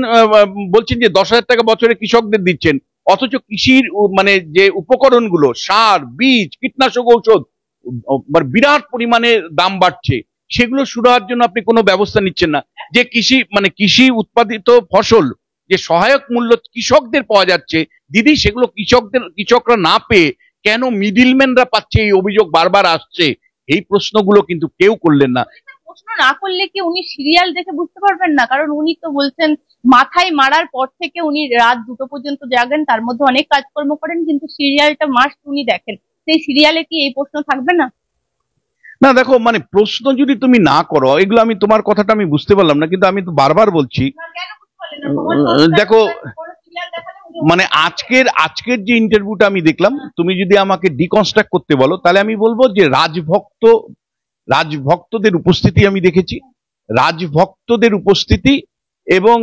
বলছেন যে 10,000 টাকা বছরে কৃষকদের দিচ্ছেন, অথচ কৃষির মানে যে উপকরণগুলো, সার, বীজ, কীটনাশক, ঔষধ বিরাট পরিমাণে দাম বাড়ছে, সেগুলো সুরাহার জন্য আপনি কোনো ব্যবস্থা নিচ্ছেন না। যে কৃষি উৎপাদিত ফসল যে সহায়ক মূল্য কৃষকদের পাওয়া যাচ্ছে, দিদি সেগুলো কৃষকরা না পেয়ে কেন মিডিলম্যানরা পাচ্ছে, এই অভিযোগ বারবার আসছে। এই প্রশ্নগুলো কিন্তু কেউ করলেন না। প্রশ্ন না করলে কি উনি সিরিয়াল দেখে বুঝতে পারবেন না? কারণ উনি তো বলছেন মাথায় মারার পর থেকে উনি রাত 2টো পর্যন্ত জাগেন, তার মধ্যে অনেক কাজকর্ম করেন, কিন্তু সিরিয়ালটা মাস্ট উনি দেখেন। সেই সিরিয়ালে কি এই প্রশ্ন থাকবে না? না দেখো, মানে প্রশ্ন যদি তুমি না করো, এগুলো আমি তোমার কথাটা আমি বুঝতে পারলাম না, কিন্তু আমি তো বারবার বলছি। দেখো, মানে আজকের যে ইন্টারভিউটা আমি দেখলাম, তুমি যদি আমাকে ডিকনস্ট্রাক্ট করতে বলো, তাহলে আমি বলবো যে রাজভক্তদের উপস্থিতি আমি দেখেছি, রাজভক্তদের উপস্থিতি, এবং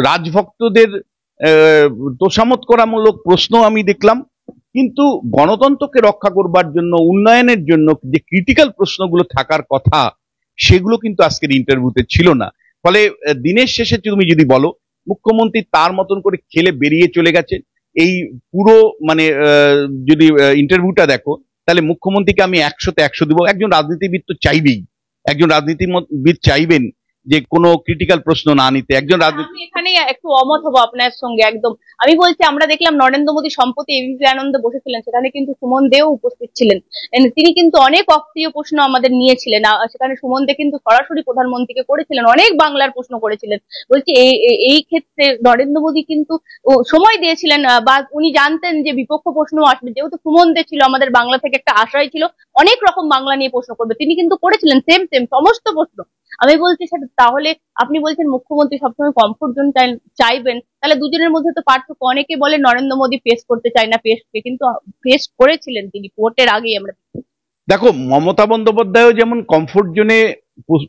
রাজভক্তদের তোষামোদ করামূলক প্রশ্ন আমি দেখলাম। কিন্তু গণতন্ত্রকে রক্ষা করবার জন্য, উন্নয়নের জন্য যে ক্রিটিক্যাল প্রশ্নগুলো থাকার কথা, সেগুলো কিন্তু আজকের ইন্টারভিউতে ছিল না। ফলে দিনের শেষে তুমি যদি বলো, মুখ্যমন্ত্রী তার মতন করে খেলে বেরিয়ে চলে গেছে। এই পুরো মানে যদি ইন্টারভিউটা দেখো, তাহলে মুখ্যমন্ত্রীকে আমি 100তে 100 দিব। একজন রাজনীতিবিদ তো চাইবেই, একজন রাজনীতিবিদ চাইবেন যে কোনো ক্রিটিক্যাল প্রশ্ন না নিতে। একজন আমি এখানে একটু অমত হবো আপনার সঙ্গে একদম। আমি বলছি, আমরা দেখলাম নরেন্দ্র মোদী সম্প্রতি এবিপি আনন্দে বসেছিলেন, সেখানে কিন্তু সুমন দেও উপস্থিত ছিলেন। তিনি কিন্তু অনেক অপ্রিয় প্রশ্ন আমাদের নিয়েছিলেন, সেখানে সুমন দে কিন্তু সরাসরি প্রধানমন্ত্রীকে করেছিলেন, অনেক বাংলার প্রশ্ন করেছিলেন। বলছি এই ক্ষেত্রে নরেন্দ্র মোদী কিন্তু সময় দিয়েছিলেন, বা উনি জানতেন যে বিপক্ষ প্রশ্ন আসবে, যেহেতু সুমন দে ছিল, আমাদের বাংলা থেকে একটা আশাই ছিল অনেক রকম বাংলা নিয়ে প্রশ্ন করবে, তিনি কিন্তু করেছিলেন সেম সেম সমস্ত প্রশ্ন। আমি বলছি স্যার, তাহলে আপনি বলছেন মুখ্যমন্ত্রী সবসময় কমফোর্ট জোন চাইবেন, তাহলে দুজনের মধ্যে তো পার্থক্য। অনেকে বলে নরেন্দ্র মোদী ফেস করতে চায় না পেশকে, কিন্তু ফেস করেছিলেন তিনি ভোটের আগেই। আমরা দেখো, মমতা বন্দ্যোপাধ্যায়ও যেমন কমফোর্ট জোনে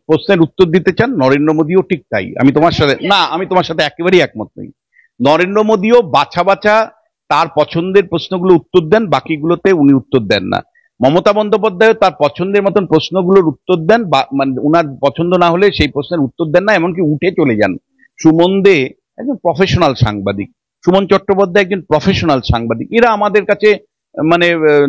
প্রশ্নের উত্তর দিতে চান, নরেন্দ্র মোদীও ঠিক তাই। আমি তোমার সাথে একেবারেই একমত নই। নরেন্দ্র মোদীও বাছা বাছা তার পছন্দের প্রশ্নগুলো উত্তর দেন, বাকিগুলোতে উনি উত্তর দেন না। মমতা বন্দ্যোপাধ্যায় তার পছন্দের মতন প্রশ্নগুলোর উত্তর দেন, মানে উনার পছন্দ না হলে সেই প্রশ্নের উত্তর দেন না, এমনকি উঠে চলে যান। সুমন দে একজন প্রফেশনাল সাংবাদিক, সুমন চট্টোপাধ্যায় একজন প্রফেশনাল সাংবাদিক, এরা আমাদের কাছে মানে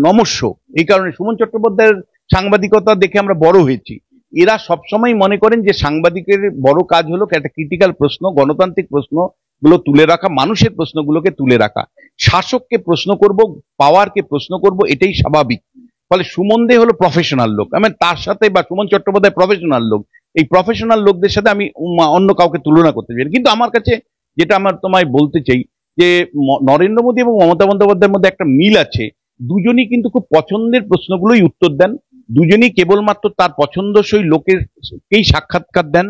নমস্য। এই কারণে সুমন চট্টোপাধ্যায়ের সাংবাদিকতা দেখে আমরা বড় হয়েছি। এরা সবসময় মনে করেন যে সাংবাদিকের বড় কাজ হলো একটা ক্রিটিক্যাল প্রশ্ন, গণতান্ত্রিক প্রশ্নগুলো তুলে রাখা, মানুষের প্রশ্নগুলোকে তুলে রাখা, শাসককে প্রশ্ন করব, পাওয়ারকে প্রশ্ন করব, এটাই স্বাভাবিক। ফলে সুমন দে হলো প্রফেশনাল লোক, আমি তার সাথে, বা সুমন চট্টোপাধ্যায় প্রফেশনাল লোক, এই প্রফেশনাল লোকদের সাথে আমি অন্য কাউকে তুলনা করতে চাই। কিন্তু আমার কাছে যেটা আমার তোমায় বলতে চাই, যে নরেন্দ্র মোদী এবং মমতা বন্দ্যোপাধ্যায়ের মধ্যে একটা মিল আছে। দুজনই কিন্তু খুব পছন্দের প্রশ্নগুলোই উত্তর দেন, দুজনই কেবলমাত্র তার পছন্দসই লোকেরকেই সাক্ষাৎকার দেন,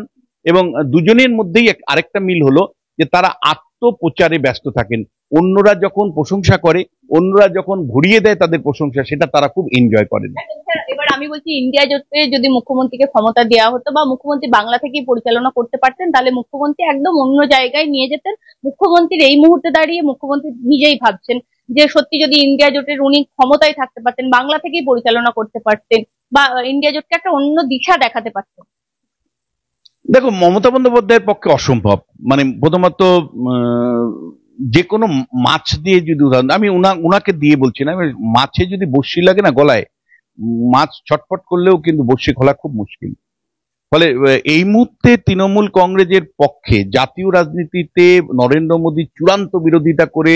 এবং দুজনের মধ্যেই আরেকটা মিল হলো যে তারা আত্মপ্রচারে ব্যস্ত থাকেন। অন্যরা যখন প্রশংসা করে, অন্যরা যখন ঘুরিয়ে দেয় তাদের প্রশংসা, সেটা তারা খুব এনজয় করেন। এবার আমি বলছি, ইন্ডিয়া জোটে যদি মুখ্যমন্ত্রীকে ক্ষমতা দেওয়া হতো, বা মুখ্যমন্ত্রী বাংলা থেকেই পরিচালনা করতে পারতেন, তাহলে মুখ্যমন্ত্রী একদম অন্য জায়গায় নিয়ে যেতেন। মুখ্যমন্ত্রীর এই মুহূর্তে দাঁড়িয়ে মুখ্যমন্ত্রী নিজেই ভাবছেন যে সত্যি যদি ইন্ডিয়া জোটের উনি ক্ষমতায় থাকতে পারতেন, বাংলা থেকেই পরিচালনা করতে পারতেন, বা ইন্ডিয়া জোটকে একটা অন্য দিশা দেখাতে পারতেন। দেখো, মমতা বন্দ্যোপাধ্যায়ের পক্ষে অসম্ভব। মানে প্রথমত যে কোনো মাছ দিয়ে যদি উদাহরণ, আমি উনাকে দিয়ে বলছি না, মাছে যদি বড়শি লাগে না গলায়, মাছ ছটফট করলেও কিন্তু বড়শি খোলা খুব মুশকিল। ফলে এই মুহূর্তে তৃণমূল কংগ্রেসের পক্ষে জাতীয় রাজনীতিতে নরেন্দ্র মোদীর চূড়ান্ত বিরোধিতা করে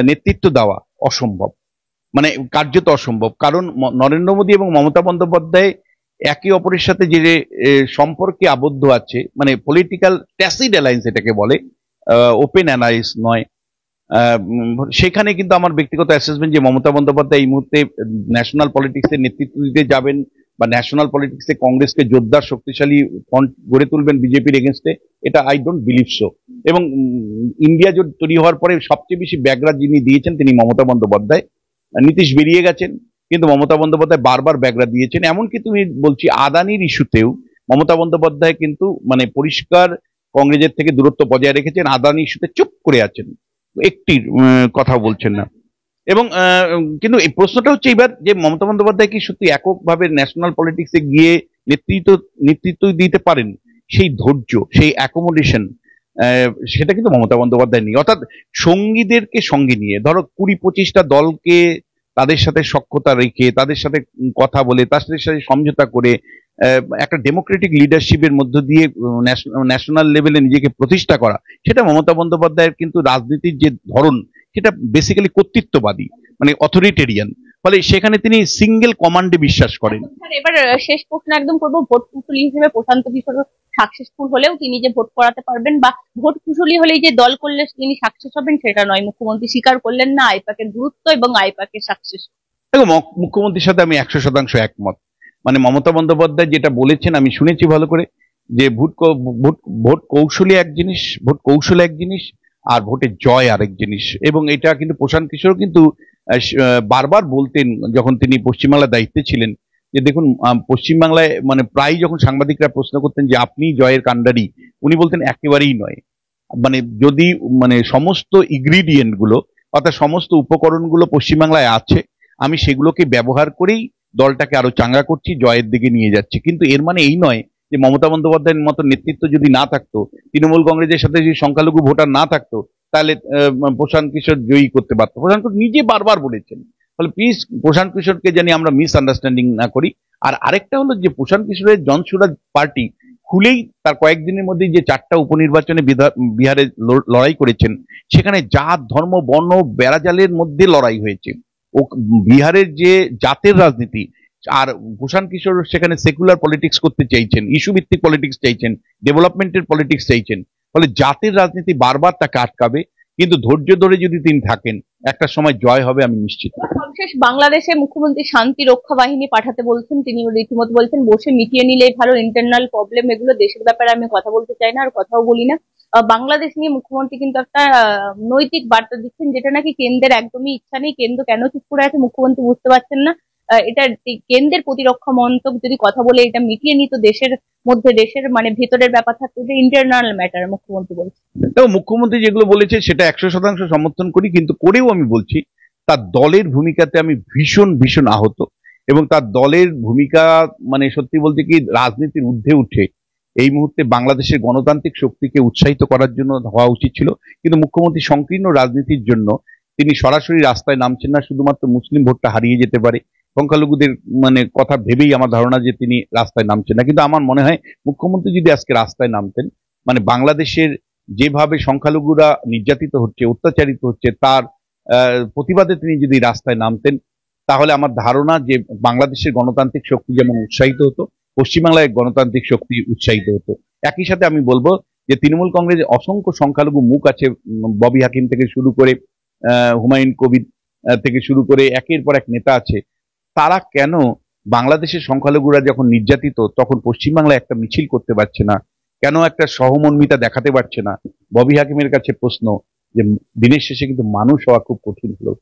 নেতৃত্ব দেওয়া অসম্ভব, মানে কার্যত অসম্ভব। কারণ নরেন্দ্র মোদী এবং মমতা বন্দ্যোপাধ্যায় একে অপরের সাথে যে সম্পর্কে আবদ্ধ আছে, মানে পলিটিক্যাল ট্যাসিড অ্যালায়েন্স এটাকে বলে, ওপেন অ্যালায়েন্স নয়। সেখানে কিন্তু আমার ব্যক্তিগত অ্যাসেসমেন্ট যে মমতা বন্দ্যোপাধ্যায় এই মুহূর্তে ন্যাশনাল পলিটিক্সের নেতৃত্ব দিতে যাবেন বা ন্যাশনাল পলিটিক্সে কংগ্রেসকে জোরদার শক্তিশালী ফ্রন্ট গড়ে তুলবেন বিজেপির এগেনস্টে, এটা আই ডোন্ট বিলিভ সো। এবং ইন্ডিয়া জোট তৈরি হওয়ার পরে সবচেয়ে বেশি ব্যাকগ্রাউন্ড যিনি দিয়েছেন তিনি মমতা বন্দ্যোপাধ্যায়। নীতিশ বেরিয়ে গেছেন, কিন্তু মমতা বন্দ্যোপাধ্যায় বারবার ব্যাকগ্রাউন্ড দিয়েছেন। এমনকি তুমি বলছি আদানির ইস্যুতেও মমতা বন্দ্যোপাধ্যায় কিন্তু মানে পরিষ্কার কংগ্রেসের থেকে দূরত্ব বজায় রেখেছেন, আদানি ইস্যুতে চুপ করে আছেন, একটি কথা বলছেন না। এবং কিন্তু এই প্রশ্নটা হচ্ছে এবার যে মমতা বন্দ্যোপাধ্যায় কি সত্যি এককভাবে ন্যাশনাল পলিটিক্সে গিয়ে নেতৃত্ব দিতে পারেন? সেই ধৈর্য, সেই অ্যাকোমোডেশন, সেটা কিন্তু মমতা বন্দ্যোপাধ্যায় নেই। অর্থাৎ সঙ্গীদেরকে সঙ্গে নিয়ে ধরো 20-25টা দলকে তাদের সাথে সখ্যতা রেখে, তাদের সাথে কথা বলে, তাদের সাথে সমঝোতা করে একটা ডেমোক্রেটিক লিডারশিপের মধ্য দিয়ে ন্যাশনাল লেভেলে নিজেকে প্রতিষ্ঠা করা, সেটা মমতা বন্দ্যোপাধ্যায়ের কিন্তু রাজনীতির যে ধরন সেটা বেসিক্যালি কর্তৃত্ববাদী, মানে অথরিটেরিয়ান। ফলে সেখানে তিনি সিঙ্গেল কমান্ডে বিশ্বাস করেন। এবার শেষ প্রশ্ন একদম করবো, ভোট কুশলী হিসেবে প্রশান্ত কিশোর সাকসেসফুল হলেও তিনি যে ভোট করাতে পারবেন বা ভোট কুশলী হলেই যে দল করলে তিনি সাকসেস হবেন সেটা নয়। মুখ্যমন্ত্রী স্বীকার করলেন না আইপ্যাকের গুরুত্ব এবং আইপ্যাকের সাকসেস। দেখো, মুখ্যমন্ত্রীর সাথে আমি 100% একমত। মানে মমতা বন্দ্যোপাধ্যায় যেটা বলেছেন আমি শুনেছি ভালো করে, যে ভোট কৌশলী এক জিনিস, ভোট কৌশল এক জিনিস, আর ভোটের জয় আরেক জিনিস। এবং এটা কিন্তু প্রশান্ত কিশোর কিন্তু বারবার বলতেন যখন তিনি পশ্চিমবাংলার দায়িত্বে ছিলেন, যে দেখুন পশ্চিমবাংলায় মানে প্রায় যখন সাংবাদিকরা প্রশ্ন করতেন যে আপনি জয়ের কাণ্ডারি, উনি বলতেন একেবারেই নয়। মানে যদি মানে সমস্ত ইনগ্রিডিয়েন্ট গুলো অর্থাৎ সমস্ত উপকরণগুলো পশ্চিমবাংলায় আছে, আমি সেগুলোকে ব্যবহার করেই দলটাকে আরো চাঙ্গা করছি, জয়ের দিকে নিয়ে যাচ্ছি। কিন্তু এর মানে এই নয় যে মমতা বন্দ্যোপাধ্যায়ের মতো নেতৃত্ব যদি না থাকতো, তৃণমূল কংগ্রেসের সাথে যদি সংখ্যালঘু ভোটার না থাকতো, তাহলে প্রশান্ত কিশোর জয়ী করতে পারতো। প্রশান্ত কিশোর নিজে বারবার বলেছেন। ফলে প্লিজ প্রশান্ত কিশোরকে জানি আমরা মিস আন্ডারস্ট্যান্ডিং না করি। আর আরেকটা হলো যে প্রশান্ত কিশোরের জনসুরাজ পার্টি খুলেই তার কয়েকদিনের মধ্যেই যে 4টা উপনির্বাচনে বিহারে লড়াই করেছেন, সেখানে জাত ধর্ম বর্ণ বেড়াজালের মধ্যে লড়াই হয়েছে। ও বিহারের যে জাতের রাজনীতি, আর প্রশান্ত কিশোর সেখানে সেকুলার পলিটিক্স করতে চাইছেন, ইস্যু ভিত্তিক পলিটিক্স চাইছেন, ডেভেলপমেন্টের পলিটিক্স চাইছেন। ফলে জাতের রাজনীতি বারবার তাকে আটকাবে, কিন্তু ধৈর্য ধরে যদি তিনি থাকেন একটা সময় জয় হবে, আমি নিশ্চিত। সর্বশেষ বাংলাদেশে মুখ্যমন্ত্রী শান্তি রক্ষা বাহিনী পাঠাতে বলছেন, তিনি রীতিমতো বলছেন বসে মিটিয়ে নিলেই ভালো, ইন্টারনাল প্রবলেম এগুলো, দেশের ব্যাপারে আমি কথা বলতে চাই না আর কথাও বলি না। বাংলাদেশ নিয়ে মুখ্যমন্ত্রী কিন্তু একটা নৈতিক বার্তা দিচ্ছেন, যেটা নাকি কেন্দ্রের একদমই ইচ্ছা নেই। কেন্দ্র কেন চুপ করে আছে মুখ্যমন্ত্রী বুঝতে পারছেন না। এটা কেন্দ্রের প্রতিরক্ষা মন্ত্রক যদি কথা বলে এটা মিটিয়ে নিত, দেশের মধ্যে দেশের মানে ভেতরের ব্যাপার থাকতো, যে ইন্টারনাল ম্যাটার মুখ্যমন্ত্রী বলছেন। দেখো, মুখ্যমন্ত্রী যেগুলো বলেছে সেটা 100% সমর্থন করি, কিন্তু করেও আমি বলছি তার দলের ভূমিকাতে আমি ভীষণ ভীষণ আহত। এবং তার দলের ভূমিকা মানে সত্যি বলতে কি রাজনীতির ঊর্ধ্বে উঠে এই মুহূর্তে বাংলাদেশের গণতান্ত্রিক শক্তিকে উৎসাহিত করার জন্য হওয়া উচিত ছিল। কিন্তু মুখ্যমন্ত্রী সংকীর্ণ রাজনীতির জন্য তিনি সরাসরি রাস্তায় নামছেন না, শুধুমাত্র মুসলিম ভোটটা হারিয়ে যেতে পারে সংখ্যালঘুদের মানে কথা ভেবেই আমার ধারণা যে তিনি রাস্তায় নামছেন না। কিন্তু আমার মনে হয় মুখ্যমন্ত্রী যদি আজকে রাস্তায় নামতেন, মানে বাংলাদেশের যেভাবে সংখ্যালঘুরা নির্যাতিত হচ্ছে, অত্যাচারিত হচ্ছে, তার প্রতিবাদে তিনি যদি রাস্তায় নামতেন, তাহলে আমার ধারণা যে বাংলাদেশের গণতান্ত্রিক শক্তি যেমন উৎসাহিত হতো, পশ্চিমবাংলায় গণতান্ত্রিক শক্তি উৎসাহিত হতো। একই সাথে আমি বলবো যে তৃণমূল কংগ্রেসের অসংখ্য সংখ্যালঘু মুখ আছে, ববি হাকিম থেকে শুরু করে হুমায়ুন কবির থেকে শুরু করে একের পর এক নেতা আছে। তারা কেন বাংলাদেশের সংখ্যালঘুরা যখন নির্যাতিত তখন পশ্চিমবাংলায় একটা মিছিল করতে পারছে না, কেন একটা সহমর্মিতা দেখাতে পারছে না? ববি হাকিমের কাছে প্রশ্ন যে দিনের শেষে কিন্তু মানুষ হওয়া খুব কঠিন হলো।